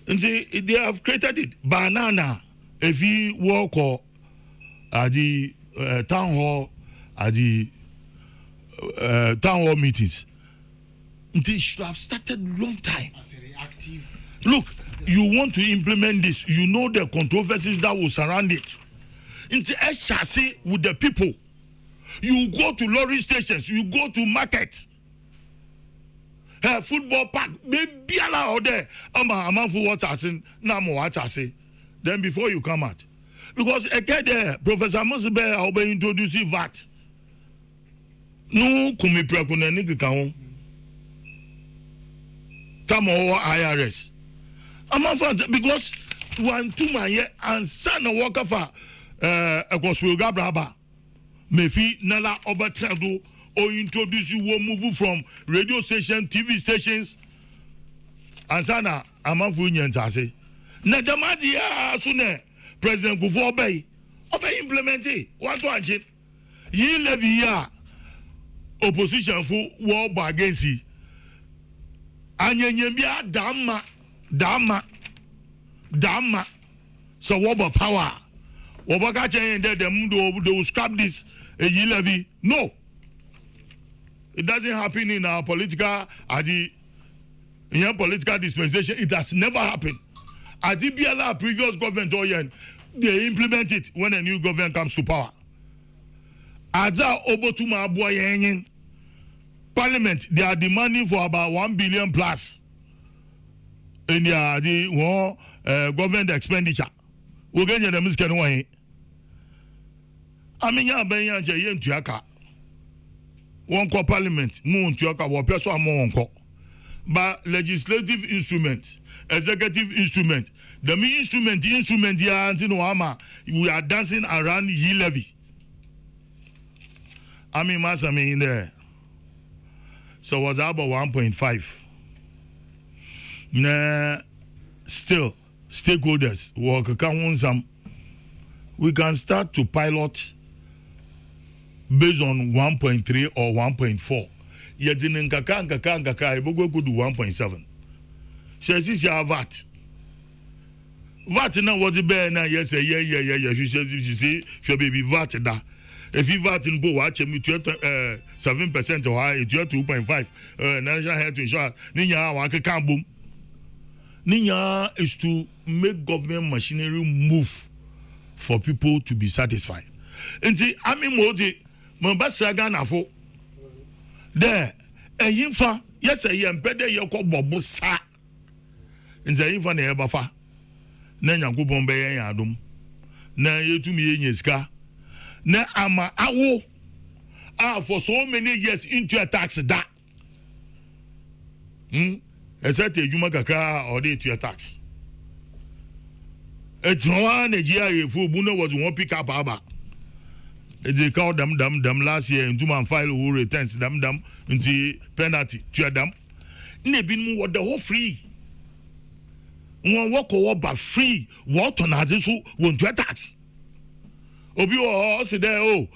Nti they have created it. Banana if you walk at the town hall at the town hall meetings. They should have started long time. As a reactive. Look, you want to implement this. You know the controversies that will surround it. Into a chassis with the people. You go to lorry stations. You go to market. Football park. Maybe allow there. I'm for what I say. Now what I say. Then before you come out. Because again there, Professor Mosebe, I'll be introducing VAT. No, kumi prekune niki kaon. Tamo IRS. I'm not because 1-2 man and son of worker for Ekoswilga Braba. Mefi Nala Obatrado or introduce you will move from radio station, TV stations. And sana Amafunyan Tase. Nadamadia Sune, President Gufo Bay, Obey implemented. What to agent? Ye levy ya opposition for war against ye. Anyanyambia dama so what power wobaka chen there them they will scrap this a levy. No, it doesn't happen in our political political dispensation. It has never happened. At the BLR previous government they implement it when a new government comes to power. Ada obotuma aboyen Parliament, they are demanding for about 1 billion plus in the government expenditure. We're getting the miscan way. I mean, ya ben ya yen tuaka. One call Parliament, moon tuaka, or person more. But legislative instrument, executive instrument, the main instrument, ya we are dancing around ye levy. I mean, mass, in there. So was about 1.5. Nah, still stakeholders work some. We can start to pilot based on 1.3 or 1.4. Yet in Kaka, Ibogo could do 1.7. Says you VAT. VAT now was the bear now. Yes, yeah. She say should be VAT da. If you VAT in Bo, watch me 7% or high, 2.5. National Health Insurance. Ninya waka can boom. Ninya is to make government machinery move for people to be satisfied. And see, I mean, Mombasa Ghana for there. A infa, yes, a young better your call Bobusa. In the infa never fa. Nanya go Bombay and Adum. Na you to me in your scar. Na ama awo for so many years into a tax that except a juma kakra or day to your tax. It's one Nigeria for Buno was one pick up aba. They call them last year in Juma file who returns them into penalty to them. Nebin what the whole free. One walk over free. What on has this won't to tax. obi o say there oh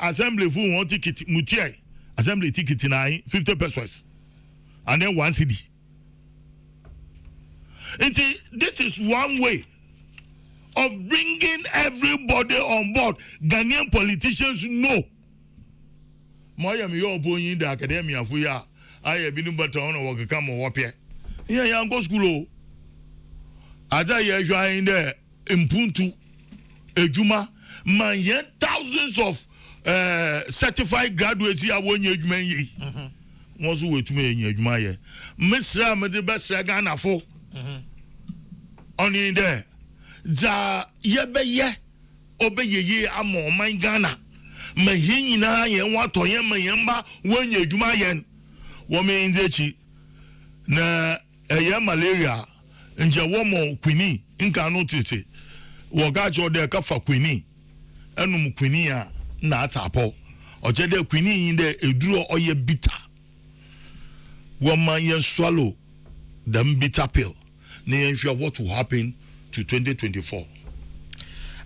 assembly fu won ticket mutie assembly ticket 50 pesos and then 1 cedi. This is one way of bringing everybody on board. Ghanaian politicians know. Moya mi yo bo yin da academia fu ya aye bi nu bata on wo ka mo wo pe. Yeah go school o. Aja ye jwa in there impuntu ejuma man ye thousands of certified graduates here won ye ejuma yi. Won so wetu me ye ejuma ye. Misra me de besra Ghana fo. On in there. Ja yebeye obeyeye amo man Ghana ma hinyina ye wato ye ma yemba wonye adwuma yen wo me nzechi na eye malaria nje wo mo kwini nka no tete wo ga jo de ka fa kwini enum kwini a na atapo oje de kwini yin de eduro oye bitter wo man ye swallow them bitter pill na yen sure what will happen to 2024.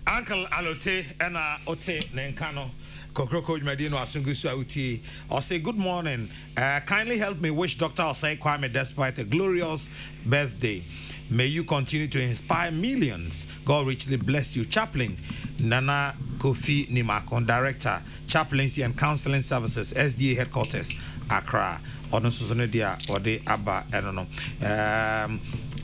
Uncle Alote and Ote Nenkano Kokrokoo Medino Asungusu Auti. I'll say good morning. Kindly help me wish Dr. Osei Kwame despite a glorious birthday. May you continue to inspire millions. God richly bless you. Chaplain Nana Kofi Nimakon, Director, Chaplaincy and Counseling Services, SDA Headquarters, Accra.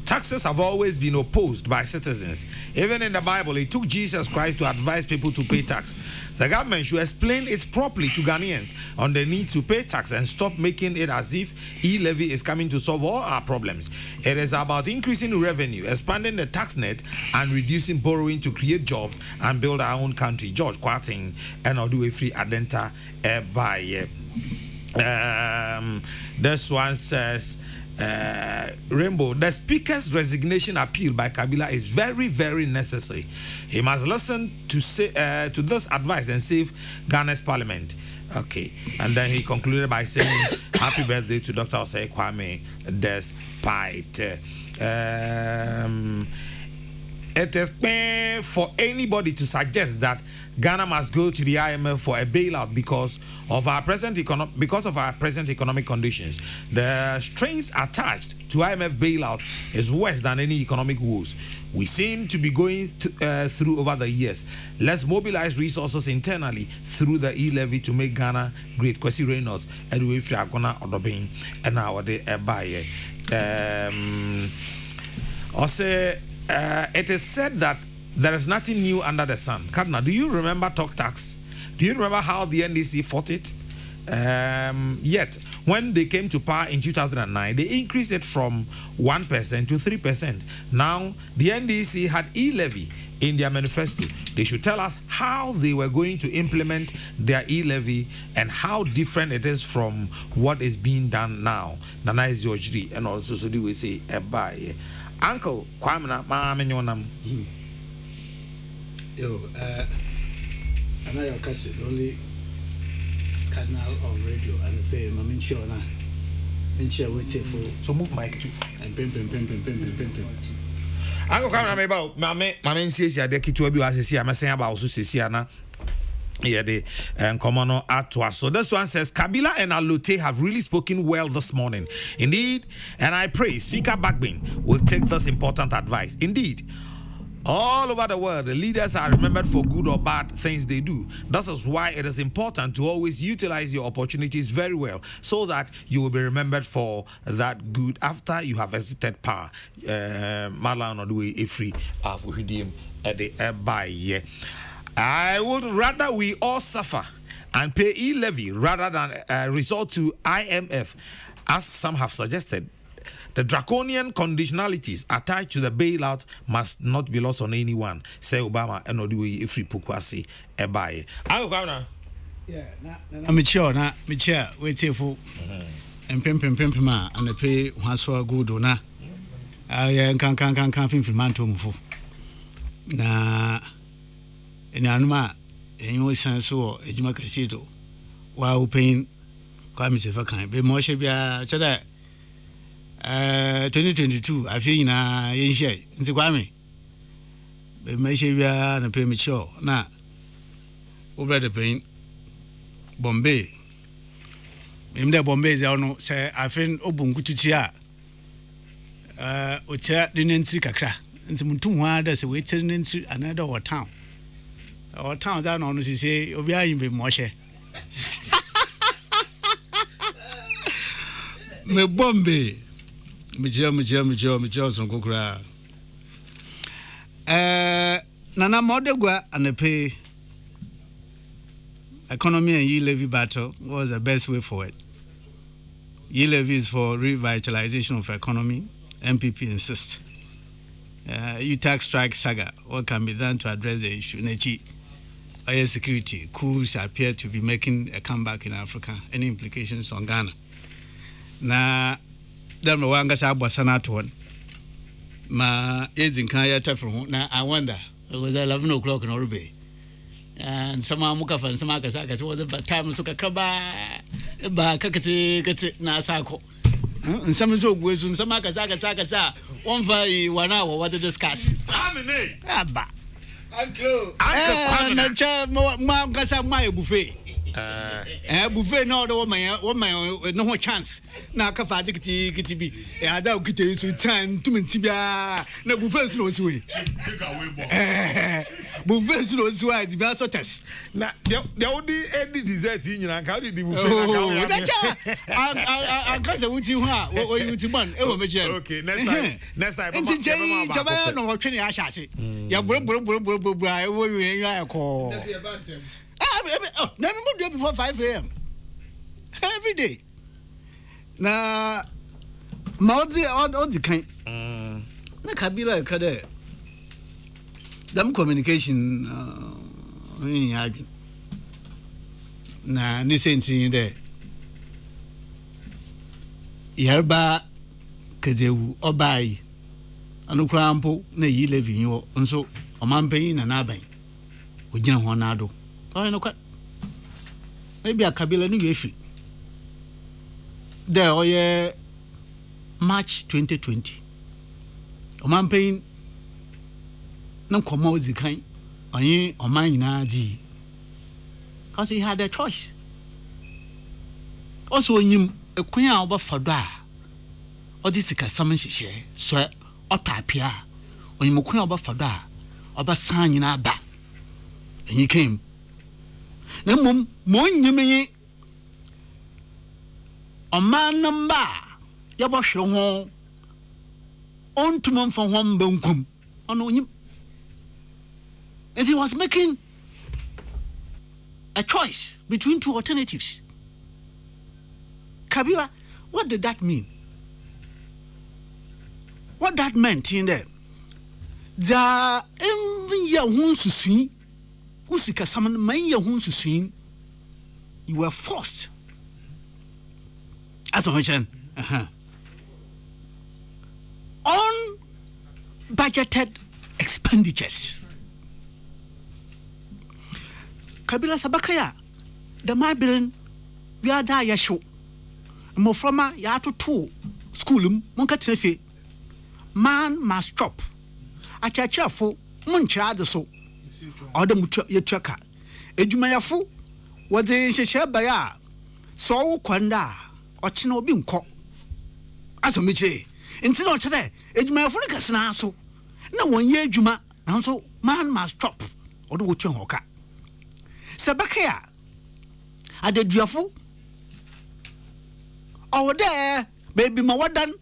Taxes have always been opposed by citizens. Even in the Bible, it took Jesus Christ to advise people to pay tax. The government should explain it properly to Ghanaians on the need to pay tax and stop making it as if e-levy is coming to solve all our problems. It is about increasing revenue, expanding the tax net, and reducing borrowing to create jobs and build our own country. George Kwarting and Oduwe Free Adenta by this one says Rainbow, the speaker's resignation appeal by Kabila is very, very necessary. He must listen to this advice and save Ghana's parliament. Okay, and then he concluded by saying, "Happy birthday to Dr. Osei Kwame despite." It is fair for anybody to suggest that Ghana must go to the IMF for a bailout because of our present economic conditions. The strains attached to IMF bailout is worse than any economic woes we seem to be going through over the years. Let's mobilize resources internally through the e-levy to make Ghana great. Kwesi Reynolds, Edwin Fiagona Odobin, and our day Ebaye. It is said that there is nothing new under the sun. Kadna, do you remember talk tax? Do you remember how the NDC fought it? Yet, when they came to power in 2009, they increased it from 1% to 3%. Now, the NDC had e-levy in their manifesto. They should tell us how they were going to implement their e-levy and how different it is from what is being done now. Nana is your jury, and also so do we say bye. Uncle Kwamna Mamenyonam. Yo, I know your cousin, only canal on radio and pay Maminchona. Mincha waiting for. So move mic too. And pim. Uncle Kwamna about Mamin says ya deki to be as I saying about Susisiana. Yeah, the Common Atwa. So this one says Kabila and Alute have really spoken well this morning. Indeed, and I pray Speaker Bagbin will take this important advice. Indeed, all over the world, the leaders are remembered for good or bad things they do. This is why it is important to always utilize your opportunities very well so that you will be remembered for that good after you have exited power. Malan Odwe Ifri Afuhidim at the Ebaye. I would rather we all suffer and pay e-levy rather than resort to IMF, as some have suggested. The draconian conditionalities attached to the bailout must not be lost on anyone. Say Obama and Oduwe Ifri Pukwasi Ebaye. Ayo Governor. Yeah, I'm chair, wait for and pim and the pay once for good or not. I can't film man to move. Na in Anuma, and you sense so, a Juma Casito, while paying Kwame if I can be more shabby. 2022, I feel in a yen share in the Kwame. But may she be a pay me show. Now, over the pain Bombay. In the Bombay, they no say I think Obungutia. Ucha didn't see Kakra. And some 2 hours waiting into another town. Our town down on say, Obia in Moshe. Me Bombay. Me Johnson Kokra. Nana Modegua and the pay economy and e-levy battle was the best way forward. E-levy is for revitalization of economy. MPP insists. E-tax strike saga. What can be done to address the issue? Nechi, air security coups appear to be making a comeback in Africa. Any implications on Ghana? Na dem no wanga sa abosana to one. Ma agent kan ya tafro na I wonder it was 11 o'clock in Orbe. And some muka fan some aka was the time so kakaba ba kakati na sako. And some so go so some aka one vai 1 hour what to discuss. Amene. Aba. Uncle na cha ma kasa mai buffet. Buffet no the woman no chance na ka fa dikiti bi ada okite so time to mentibia na buffet no so we buffet no so I di ba so test na there would be any dessert nyina ka di buffet na ka an ka se wuti hu a wo yuti ban e wo meje okay next time mama jaba no wo twene ya hyase ya bro e wo yen ya ko never do before 5 a.m. every day. Na Maudi all the kind. Na Kabila kade. Them communication na ni sentry there. Yerba kadewu obai. Anu krampo na yi levi yo nso omampanyin na naban. Ogina ho na ado. Oh, no, maybe a Kabila new year. There, oh, yeah, March 2020. Oman paying no commodity kind on mine na G. Because he had a choice. Also, him a queen over for da. Or this is a summon she share, so or tapia, or you queen over for da, or by sign in our back. And he came. Na mum mo nyime o man number ya bo hwe ho ontum mfa ho mbankum ono nyim and he was making a choice between 2 alternatives. Kabila, what did that mean? What that meant in there? Da even ya hun susui usika saman man ya hun susui, you were forced as a mention on budgeted expenditures. Kabila Sabakaya, the my bill, we are there, yasho. Moframa ya to 2 schoolum, Monkatefe. Man must stop. A chachafo, Muncha the so. Or the mutual yetaka. Ejumayafu, what they share by ya. So quanda, or chino being caught. As a miche, instead of today, Ejumayafunicas na so. No 1 year Juma, and so man must stop. Or the Wuchon Hoka. Sabakaya, at the Diafu. Over there, baby, my wadan.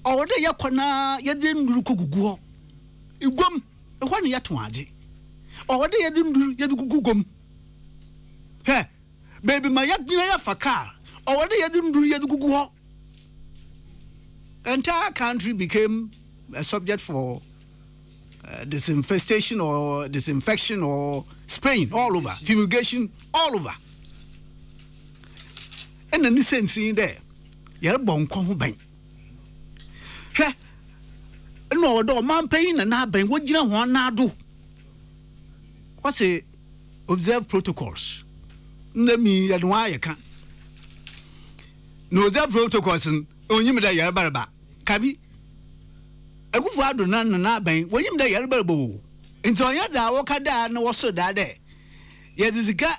Over there, Yakwana, Yadin Rukugu. You gum, a 1 year to Adi. Over there, Yadugugum. Hey, baby, my Yakina Faka. Over there, Yadugugu. Entire country became a subject for disinfestation or disinfection or spraying all over, fumigation all over. And then this sense in there, you're born come bank. No, do man paying and not bank. What you want to do? What's a observe protocols? Let me and why you can't. No, observe protocols and only me that you're barba. Kabi. I go for none and not bank. When you there, you're barbo. And so you're there, walk down, was so that day. Yadizika,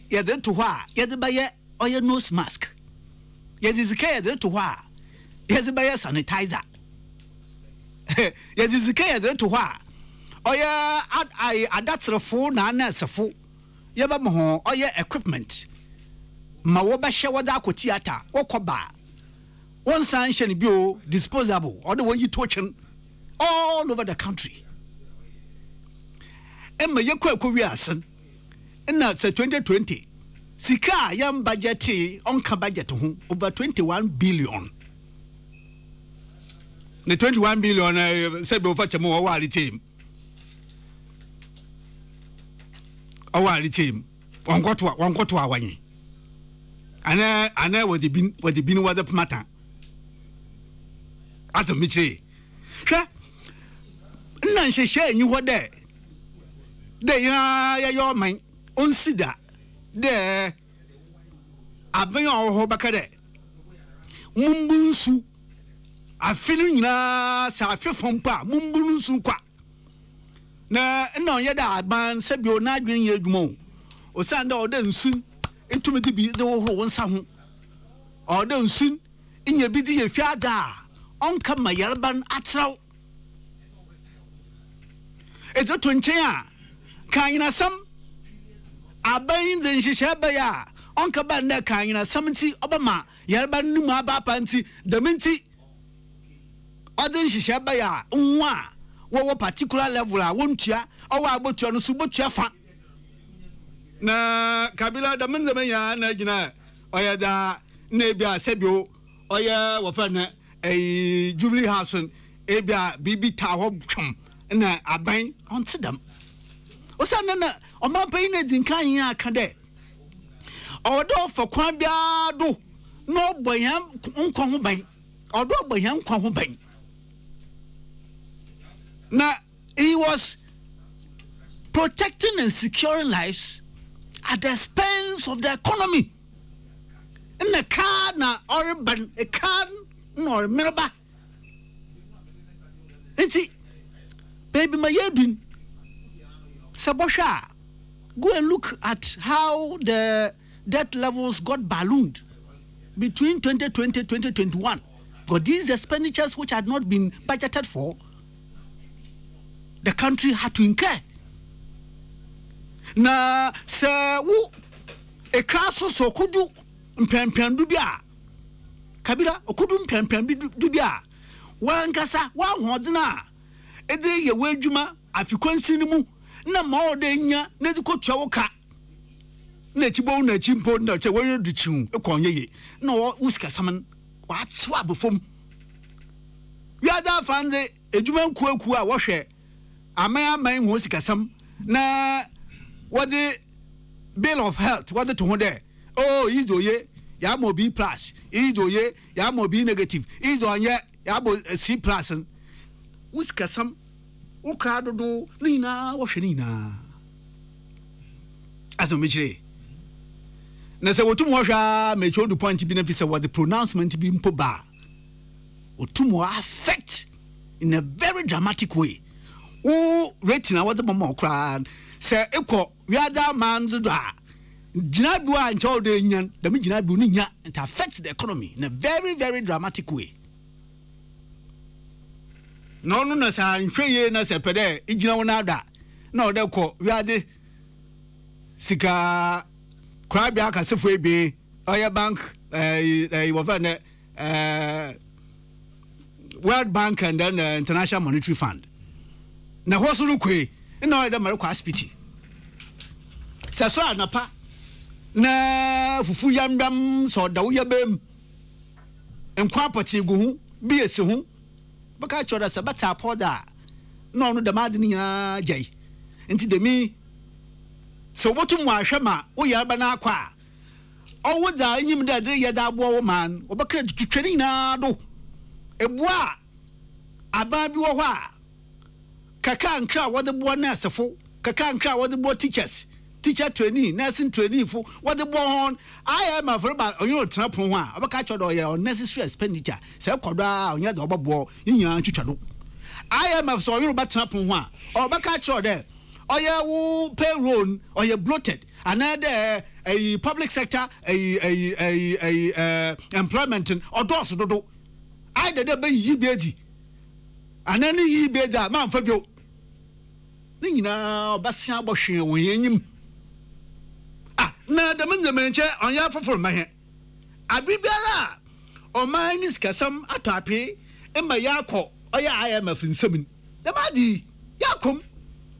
Yadin to Wa, Yadabaya, or your nose mask. Yadizika, Yadin to Wa, Yadabaya sanitizer. Yadizika, Yadin to Wa, or ya at that's a full nana, a full Yabamo, or your equipment. Mawoba Shawada Theatre, or Koba. One sanction bio disposable, or the one you torture all over the country. Emma Yako Koreasan, and that's a 2020. Sika yam budget on budget over 21 billion. The 21 billion said before Chamo Wali team. A Wali team. One got to our way. And I was the bin what the matter. As a Michi. None share you what there. They are your mind. Unsida. There. Abeng or Hobakade. Mumbunsu. I feel na sa from pa. Mumbunsu qua. Na no yada ban sebio na dwen yedmo. Osanda oden sun. Intimate be the whole one sound. Or don't soon. In your biddy a fiada. On come my yarban atrow. It's a twin chair. Kaina some. Abain the Shishabaya. On Kabanda Kaina Samenti Obama. Yarban Numa Bapanti. The Minti. Other Shishabaya. Unwa. What particular level I won't ya. Or I bought you on Subutia fan. Na Kabila da Manzamaya na Gina. Oya da Nebia Sebio. Oya wafana a Jubilee House and Abia Bibi Tower na Abain on Sidam. Osana on my pain in Kanya Kade. Although for Kwambia do no boyam unconhubain, although boyam conhubain. Now he was protecting and securing lives at the expense of the economy. In the car na urban, a car nor Miraba. It's baby my yedin. Sabosha, go and look at how the debt levels got ballooned between 2020 and 2021. But these expenditures which had not been budgeted for, the country had to incur. Na se wu e kaso so kudu mpempen dubia Kabila okudu mpempen dubia wankasa wa hodena edire ye wadwuma afekwansi ni mu na ma ode nya na dikotwa woka na chibo na chimpo na che woyo dichiu ekonye ye na usika saman wa tso abofom wi ada fanze edwuma nkuaku a wo hwe aman ho sika sam na what the bill of health what the to there oh idoye ya mo B plus idoye ya mo B negative idonye ya bo C plus wuska sam uka dodo nina wo hwe nina azomejire na se wotum wo hwa me chodu point bi na fi se what the pronouncement bi mpo ba wotum wo affect in a very dramatic way o retina what the mama kra se ekọ wiada manzo do a jinabu a ncho de nyan da me jinabu ni nya it affects the economy in a very very dramatic way. No na sa nhweye na se pede igina wona da na o de kọ wiade sika krabia aka sefo ebe oya bank wofane World Bank and then International Monetary Fund na hosuru kwe na o de mare kwa hospital saso anapa na fufu yambam so da wo yabem enkwa poti gu hu bi esi hu baka choda se bata poda no no da made ni ya jai enti de mi so botum wa hwema wo yaba na akwa o wo da anyim da dire ya da bo wo man obaka twetweri na do ebua aba bi wo ho a kaka nkra wo de bo na asefo kaka nkra wo de bo teachers teacher trainee nursing trainee for what the born I am afraid about you trap ho a obaka chodo your unnecessary expenditure say kodo onya do obabo yinya twetwado I am so you ba trap ho a obaka chodo oya wo payroll oya bloated another a public sector a employment odos dodo I de be yi beedi anani yi beeda man fa bio ni nyina obasia bohwe won yenyim na de menche onya foforo mahe abibiara o man is kasam atape e ma yakọ oya IMF nsem de madi yakom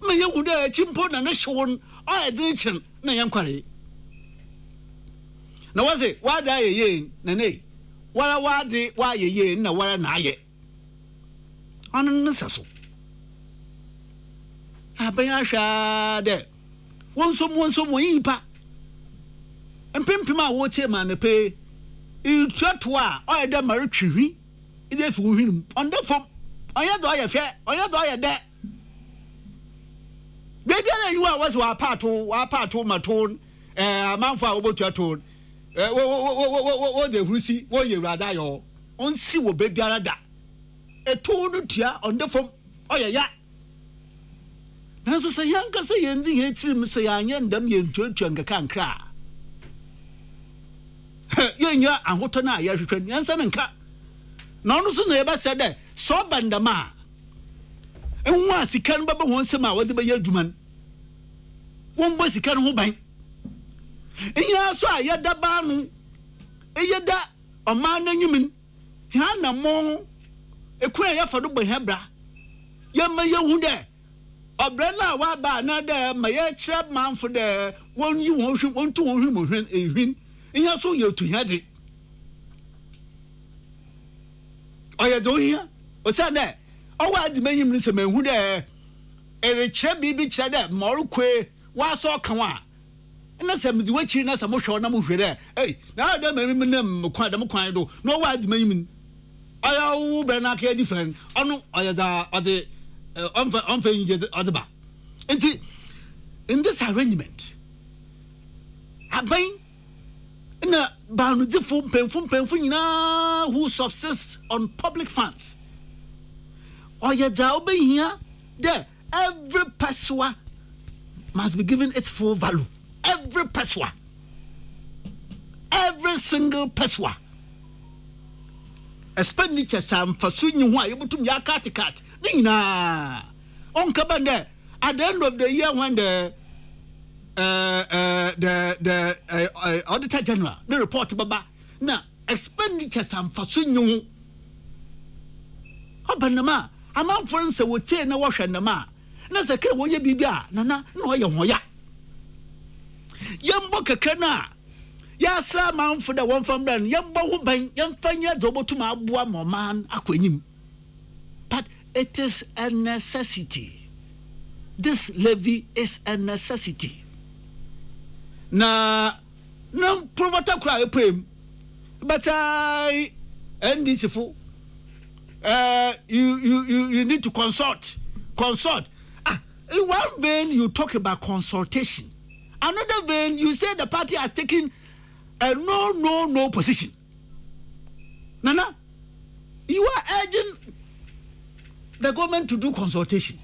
me yehu de chimpo na ne hwon o edichin na yankware na waze wada ye na ne wara wade wa ye na wara na aye anu nsaso abaya hwa de wonsom yipa empempema wo tie ma ne pe itwato a o eda mare twihwi ide fi wo hwinum on the form oya do ya hwe oya do ya de baby na you was wa pato maton amanfo a obotuaton wo de husi wo ye rada yo on si wo baby ara da eto no tua on the form oya ya nanso se yanka se yendi he tirim se yanye ndam ye ntwatwa ngaka nkra yenya ahoto na ya hwehwe nyansa nka na ono so na ye ba se de so bandama enwu asika no baba won se ma wode ba ya adwuman won bo sika no ho ban enya so ayeda ba no eyeda oman na nyumin ha na mo ekura ya fa do bo hebra ya ma ya hu de obrela wa ba na de ma ya kire manfo de won yi won hwe won tu won hwe mo hwen ehwin enya so ye tu hade oya do hia o sa de o wa di manyim ni se ma hu de ere kire bibi kire de morukwe wa so kan wa na se mzi wachi na se mo hwe na mo hwe de na da ma mi nam kwan da mo kwan do no wa di manyim oya wo be na ka different ono oya da ode on ode ba enti in this arrangement aban na banu di fum pen nyina who subsists on public funds oya da obehia there every peswa must be given its full value. Every peswa, every single peswa. Expenditure sam fasunyi ho ayebutum ya kat nina on kabande at the end of the year when the auditor general the report baba na expenditure sam fasunyi ho abanama amamfo nse wotie na wo hwe nama na sekere wo ye bibia nana na wo ye hoya yambo kekena ya sa manfo da won fam dan yambo ho ban yamfanya dobotuma aboa moman akwanyim but it is a necessity. This levy is a necessity. Na probata kra epem but and this for you need to consult in one vein you talk about consultation, another vein you say the party has taken a no position. Nana, you are urging the government to do consultation,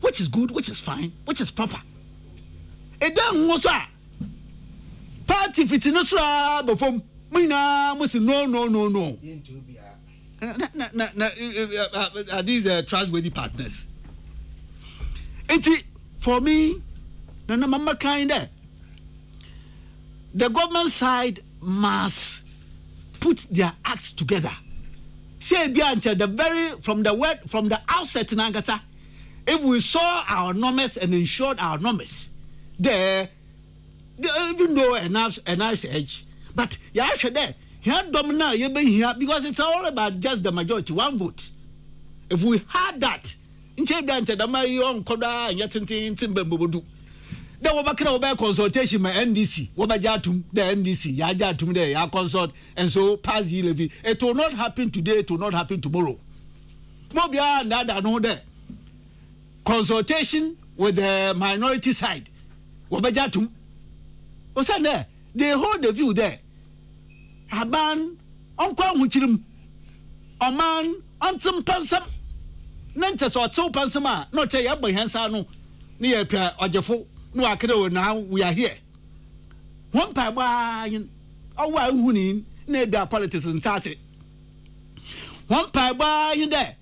which is good, which is fine, which is proper. It don't go party fitinusra before mina must no. Are these trustworthy partners? For me, mama kind the government side must put their acts together. Say from the outset in Angasa, if we saw our numbers and ensured our numbers, there even though a nice edge, but there. Here domina you been here because it's all about just the majority, one vote. If we had that, in Chebante, the Mayon Koda and Yatin Timber, there will be consultation by NDC, Wabajatum, the NDC, Yajatum, there, consult, and so pass the levy. It will not happen today, it will not happen tomorrow. Mobia and that, I know there. Consultation with the minority side, Wabajatum. What's there? They hold the view there. Aban on kwa huchirim oman on some pansam nante so pansama no che ya bohansa no near Pia or Jeffo, no, I can now we are here. One pie by oh, well, winning, near their politics and Tati. One pie by in there.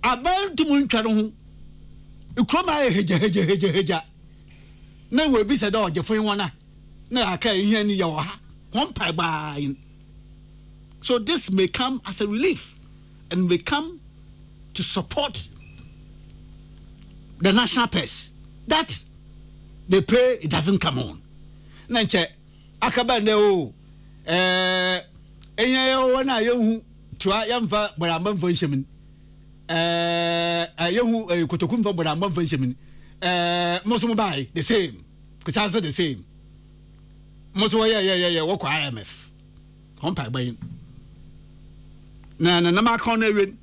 I bound to Muncharo. You come my heja. No will be said, oh, Jeffrey Wana. No, I can't hear your one pie by. So this may come as a relief and may come to support the national purse. That they pray it doesn't come on. Nanche akabande o enye wana yehu twa yamfa baramba mfa nhyemin yehu kotokum fa baramba mfa nhyemin moso bai the same kusanso the same moso yeah wo kwa IMF kompa bayin na ma kon na wen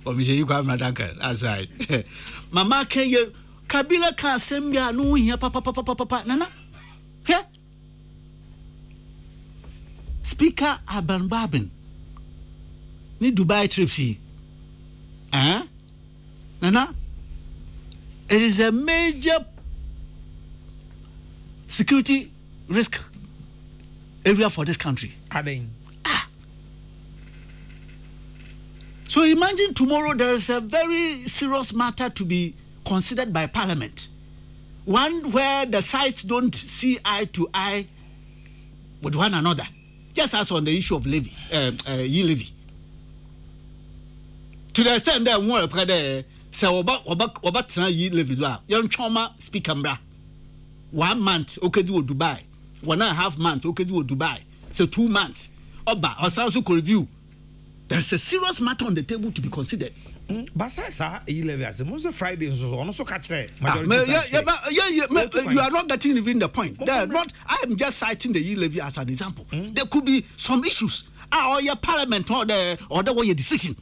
Omishe you come madanka aside. Mama can you Kabila can send me a no here papa nana. Here. Speaker Aban Babin. Ni Dubai trip see. Nana. It is a major security risk area for this country. Adding. So imagine tomorrow there is a very serious matter to be considered by Parliament. One where the sides don't see eye to eye with one another. Just as on the issue of levy, levy. To the extent that one say about levy young trauma speak Canberra. 1 month okay do Dubai. 1.5 months okay do Dubai. So 2 months. Oba or also review. There's a serious matter on the table to be considered. But sir, you Friday also catch you are not getting even the point. I am just citing the levy as an example. There could be some issues. Or your parliament or the way decision.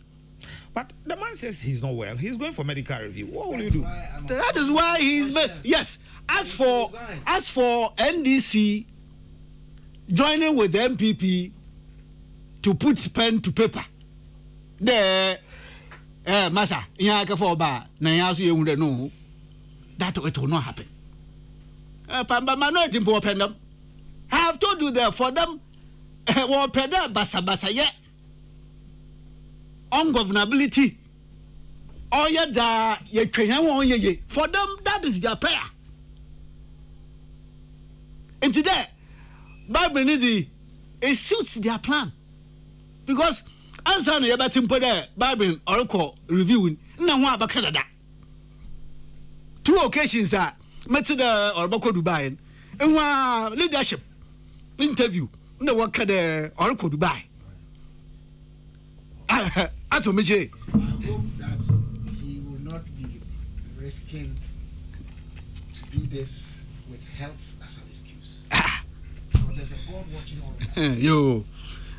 But the man says he's not well. He's going for medical review. What will you do? That is why he's yes. As for NDC joining with the MPP to put pen to paper. The masa yaka for ba na yaso ye no that it will not happen. Pamba minority important them. I have told you there for them war peda basa ye ungovernability or ye da ye twen won ye for them that is their prayer. And today Bible need it suits their plan because answer no yaba timpo there Bible oracle reviewing na ho aba Canada 2 occasions met the orabako Dubai and leadership interview na work the oracle Dubai ato meje. I hope that he will not be risking to do this with health as an excuse. But there's a God watching all of that. Yo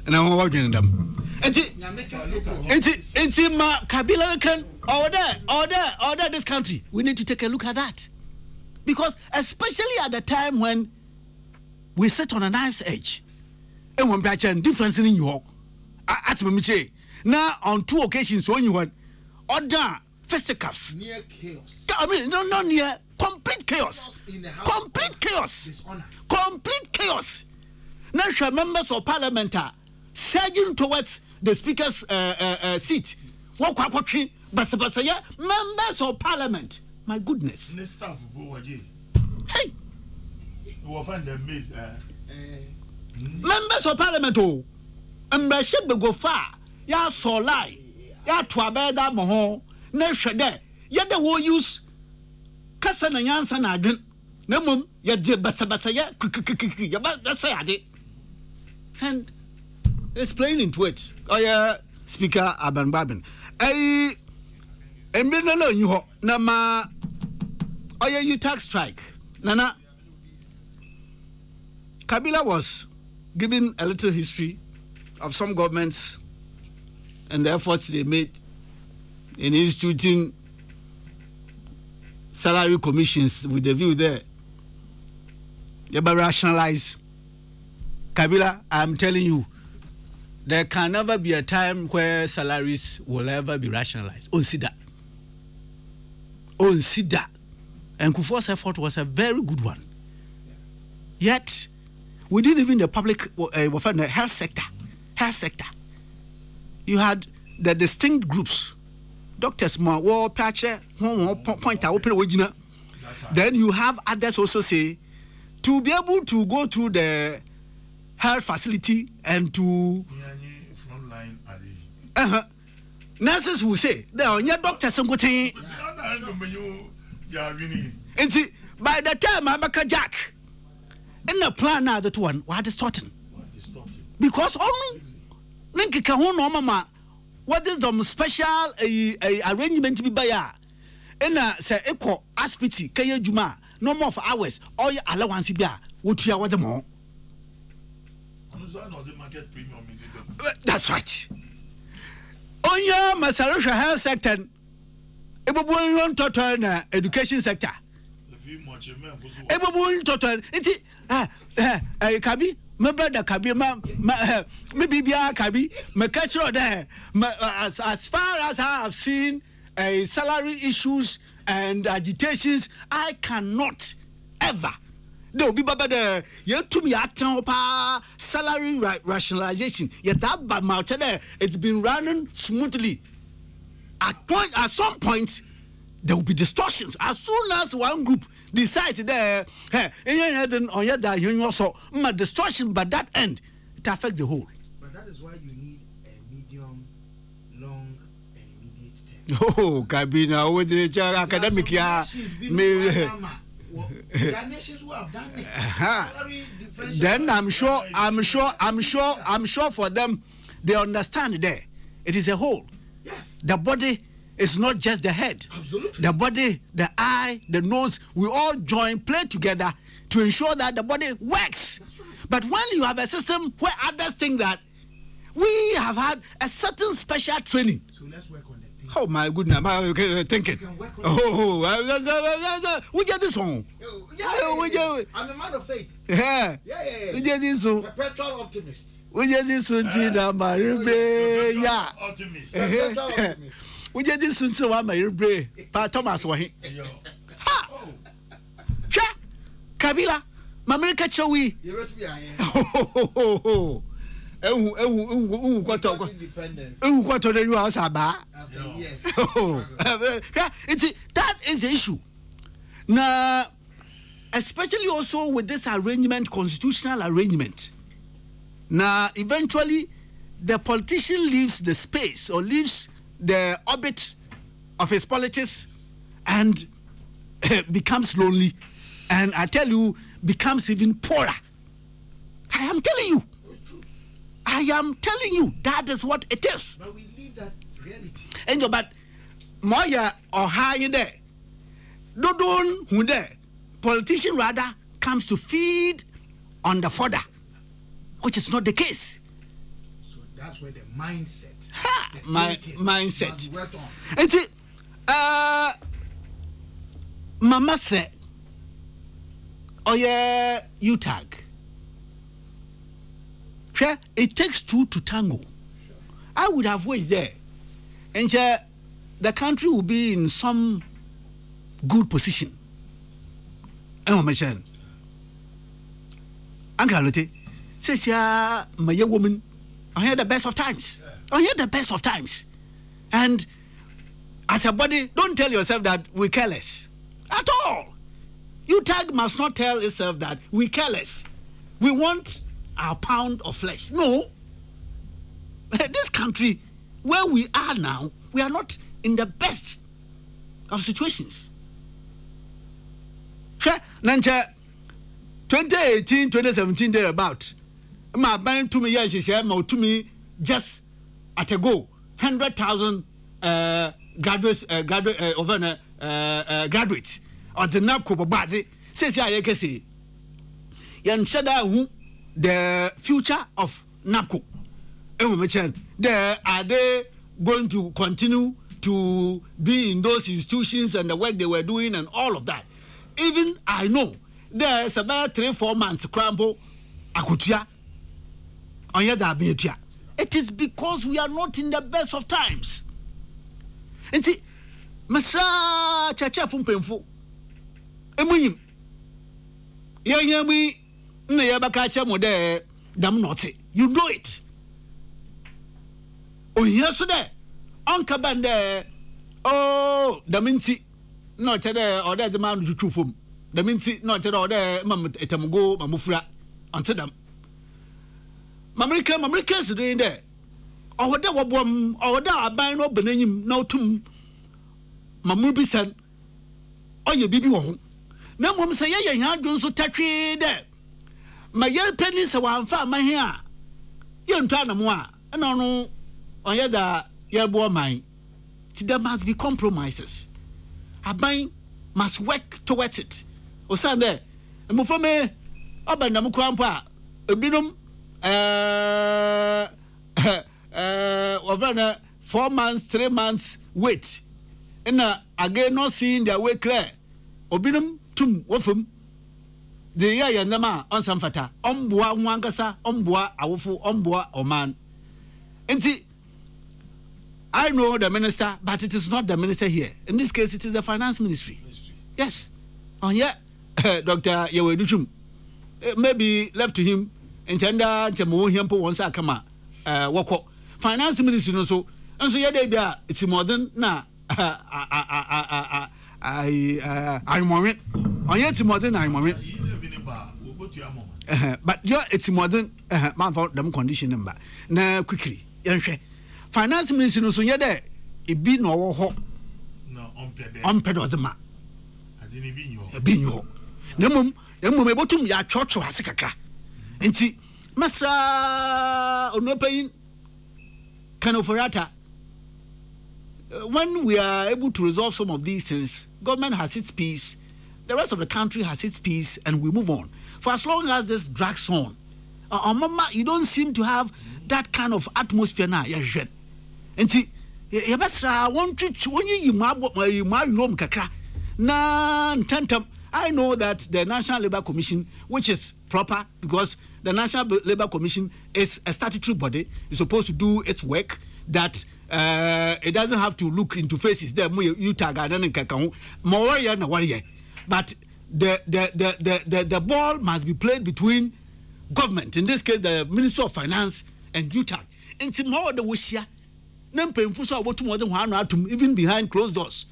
and I'm working them. It's ma Kabila can order this country. We need to take a look at that. Because especially at the time when we sit on a knife's edge and when we have difference in New York at Mimiche. Now on 2 occasions when you want order fisticuffs. Near chaos. I mean not near complete chaos. Complete chaos. Complete chaos. Now members of parliament are surging towards the speaker's seat. Members of parliament. My goodness. Hey. Members of parliament, oh, and by ship go far. Ya so lie. Ya to abeda moho. Ne shede. Ya de wo use kasa na nyansa na adwen. Na mum ya de basa ya ya ba say ade. And explaining to it. Oh yeah, Speaker Aban Babin. No you ho na ma. Oh yeah, you tax strike. Nana. Kabila was given a little history of some governments and the efforts they made in instituting salary commissions with the view there. They rationalize. Kabila, I'm telling you, there can never be a time where salaries will ever be rationalized. Consider. And Kufuor's effort was a very good one. Yet, within even the public, the health sector, you had the distinct groups. Doctors, point out. Then you have others also say, to be able to go to the health facility and to nurses will say, there are your doctors and see, by the time I'm a jack in the plan now that one what distorting because mama what is the special arrangement to be by in a say equal aspiti kaya juma no more for hours or your allowance bia would you want more. That's right. On your Masarusha health sector, Ebobun total education sector. Ebobun total. It's Kabi, my brother Kabi, maybe Kabi, my culture there. As far as I have seen salary issues and agitations, I cannot ever. There will be baba you to me at salary rationalization. Yet that by my it's been running smoothly. At some point there will be distortions. As soon as one group decides there, my distortion, but that end it affects the whole. But that is why you need a medium, long, and immediate term. Oh, Kabina, with the academic there are nations who have done it. Then I'm sure for them, they understand there. It is a whole. Yes. The body is not just the head. Absolutely. The body, the eye, the nose, we all play together to ensure that the body works. Right. But when you have a system where others think that we have had a certain special training. So let's work on it. Oh my goodness, I'm thinking. We get this one. I'm a man of faith. Yeah. We get this one. Perpetual optimist. We get this one. Yeah. Optimist. Perpetual optimist. We get this one. So I'm a brave. Pa Thomas Wahi. Ha. Kabila. Mamerika Chawi. You went to be that is the issue. Now, especially also with this arrangement, constitutional arrangement. Now, eventually, the politician leaves the space or leaves the orbit of his politics and becomes lonely. And I tell you, becomes even poorer. I am telling you. That is what it is. But we leave that reality. And but Moya or high there. Dodon who there. Politician rather comes to feed on the fodder, which is not the case. So that's where the mindset. Mindset. And see, Mama said, oh yeah, you tag. It takes two to tango. I would have waited there. And the country will be in some good position. And my son, Uncle Lotte says, yeah, my young woman, I had the best of times. And as a body, don't tell yourself that we're careless. At all. You tag must not tell yourself that we're careless. We want our pound of flesh. No. This country, where we are now, we are not in the best of situations. 2018, 2017, thereabout. My buying to me, yes, to me just at a go. 100,000 graduates or the NAPCO body says, yeah, you can see. Yan Shada the future of NAPCO. Are they going to continue to be in those institutions and the work they were doing and all of that? Even I know there's about 3-4 months cramble akutia on your dabitia. It is because we are not in the best of times. And see, Masra Chacha from Penfo. Emuim. Yami Nayabakacha Mode, damn not. You know it. Oh, yesterday, Uncle Bande, oh, the minty, not today, or that the man to truth him. The minty, not today, or there, Mamma Etamugo, Mamufra, unto them. Americans doing there. Or that wabom, or that buying no benim, no tomb, Mamubi son, or your baby won't. No one say, yeah, you don't so tacky there. My yellow pennies are one far my hair. You don't try no more, and no. On yada your boy mine. There must be compromises. A buying must work towards it. O Sunday, and before me, Abandam Crampa, a binum, over 4 months, 3 months, wait. And again, not seeing their way clear. Obinum, tum, wofum. The yaya nama on some fata, boa wangasa, boa, awful, boa, or man. And see, I know the minister, but it is not the minister here. In this case, it is the finance ministry. Yes. On here, Dr. Yeweduchum, maybe left to him, and Tenda, Temo, Hempo, once I come out. Wako. Finance ministry, also. And so, yeah, it's modern. Now, I'm worried. On yet, modern, I'm worried. But yeah, it's modern, man, for them condition number. Now, quickly, finance ministry no so yede e bi no ho no on pedo de ma azini bi nyo na mum ebotum ya chocho ase kakra enti masra onopayin kanoforata when we are able to resolve some of these things, government has its peace, the rest of the country has its peace, and we move on. For as long as this drags on, mama, you don't seem to have that kind of atmosphere now. Enti yabasra wonyi rom kakra na ntantam. I know that the National Labour Commission, which is proper because the National Labour Commission is a statutory body, is supposed to do its work, that it doesn't have to look into faces there you tag and kakahu more na warrior. But the ball must be played between government, in this case the Minister of Finance and UTAG. Enti more the wishia na mpemfu so abotum wode ho anu atum even behind closed doors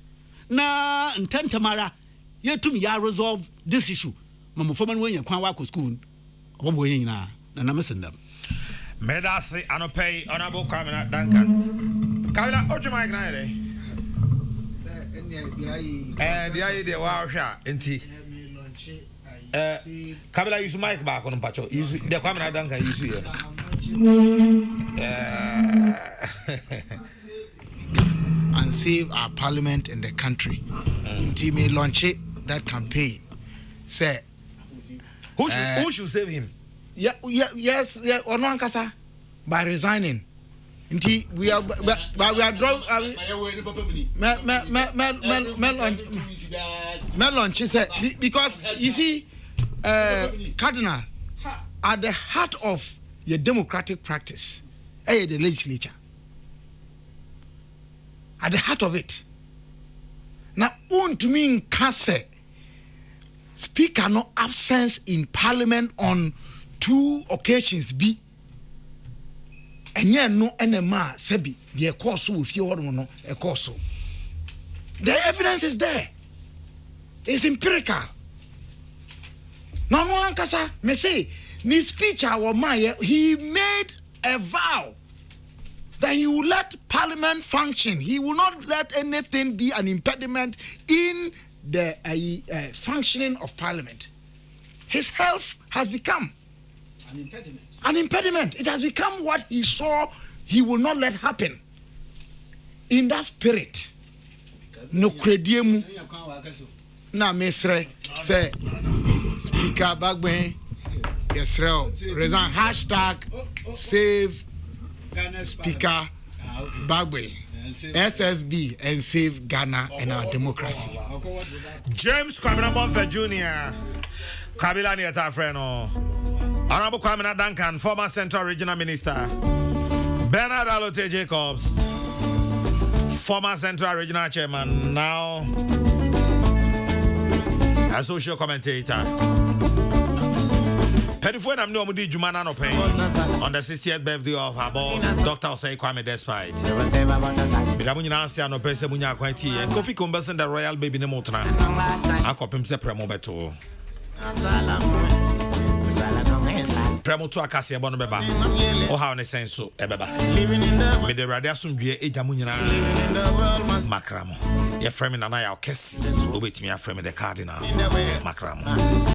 na ntantamara yetum ya resolve this issue mamofoma no nya kwan wa ko school obobo yen na na mesendam medase anopay onabo kwamena Duncan kawila ojuma ignite dia de wa hwa enti Kabila use mic back on Pacho. Use the Kwamina Duncan use here. And save our parliament and the country. He may launch it, that campaign. Say, who should save him? Yes, Onoankasa, by resigning. Indeed, we are drawn. Melon, she said, because you see, Cardinal, at the heart of your democratic practice, the legislature, at the heart of it. Now, to me in Kase, Speaker no absence in Parliament on 2 occasions be. And yet no enema sebi the course with you no a course. The evidence is there. It's empirical. No one kasa me say ni speech our man he made a vow that he will let Parliament function. He will not let anything be an impediment in the functioning of Parliament. His health has become an impediment. An impediment. It has become what he saw he will not let happen. In that spirit, no crediemu. Na mesre say Speaker Bagben Yesrel resign #save Speaker Bagben SSB and save Ghana and our democracy. James Kwamina Bonfa Jr. Kabila ni ata friend no. Honorable Kwamina Duncan, former Central Regional Minister. Bernard Alote Jacobs, former Central Regional Chairman, now a social commentator. Pedifo na mne omudi Jumana no pay on the 60th birthday of our boss, Dr. Osei Kwame Despite. Midamu nyina ansia no pese munya akwanti e Kofi Kombasen the Royal Baby ne motra. Akopem se premo beto. Premo to akase ebo no beba. O ha ne senso e beba. Me de radio asumdue ejamu nyina makramo. Ye frame na na ya okesi. Obetimi aframe the cardinal makramo.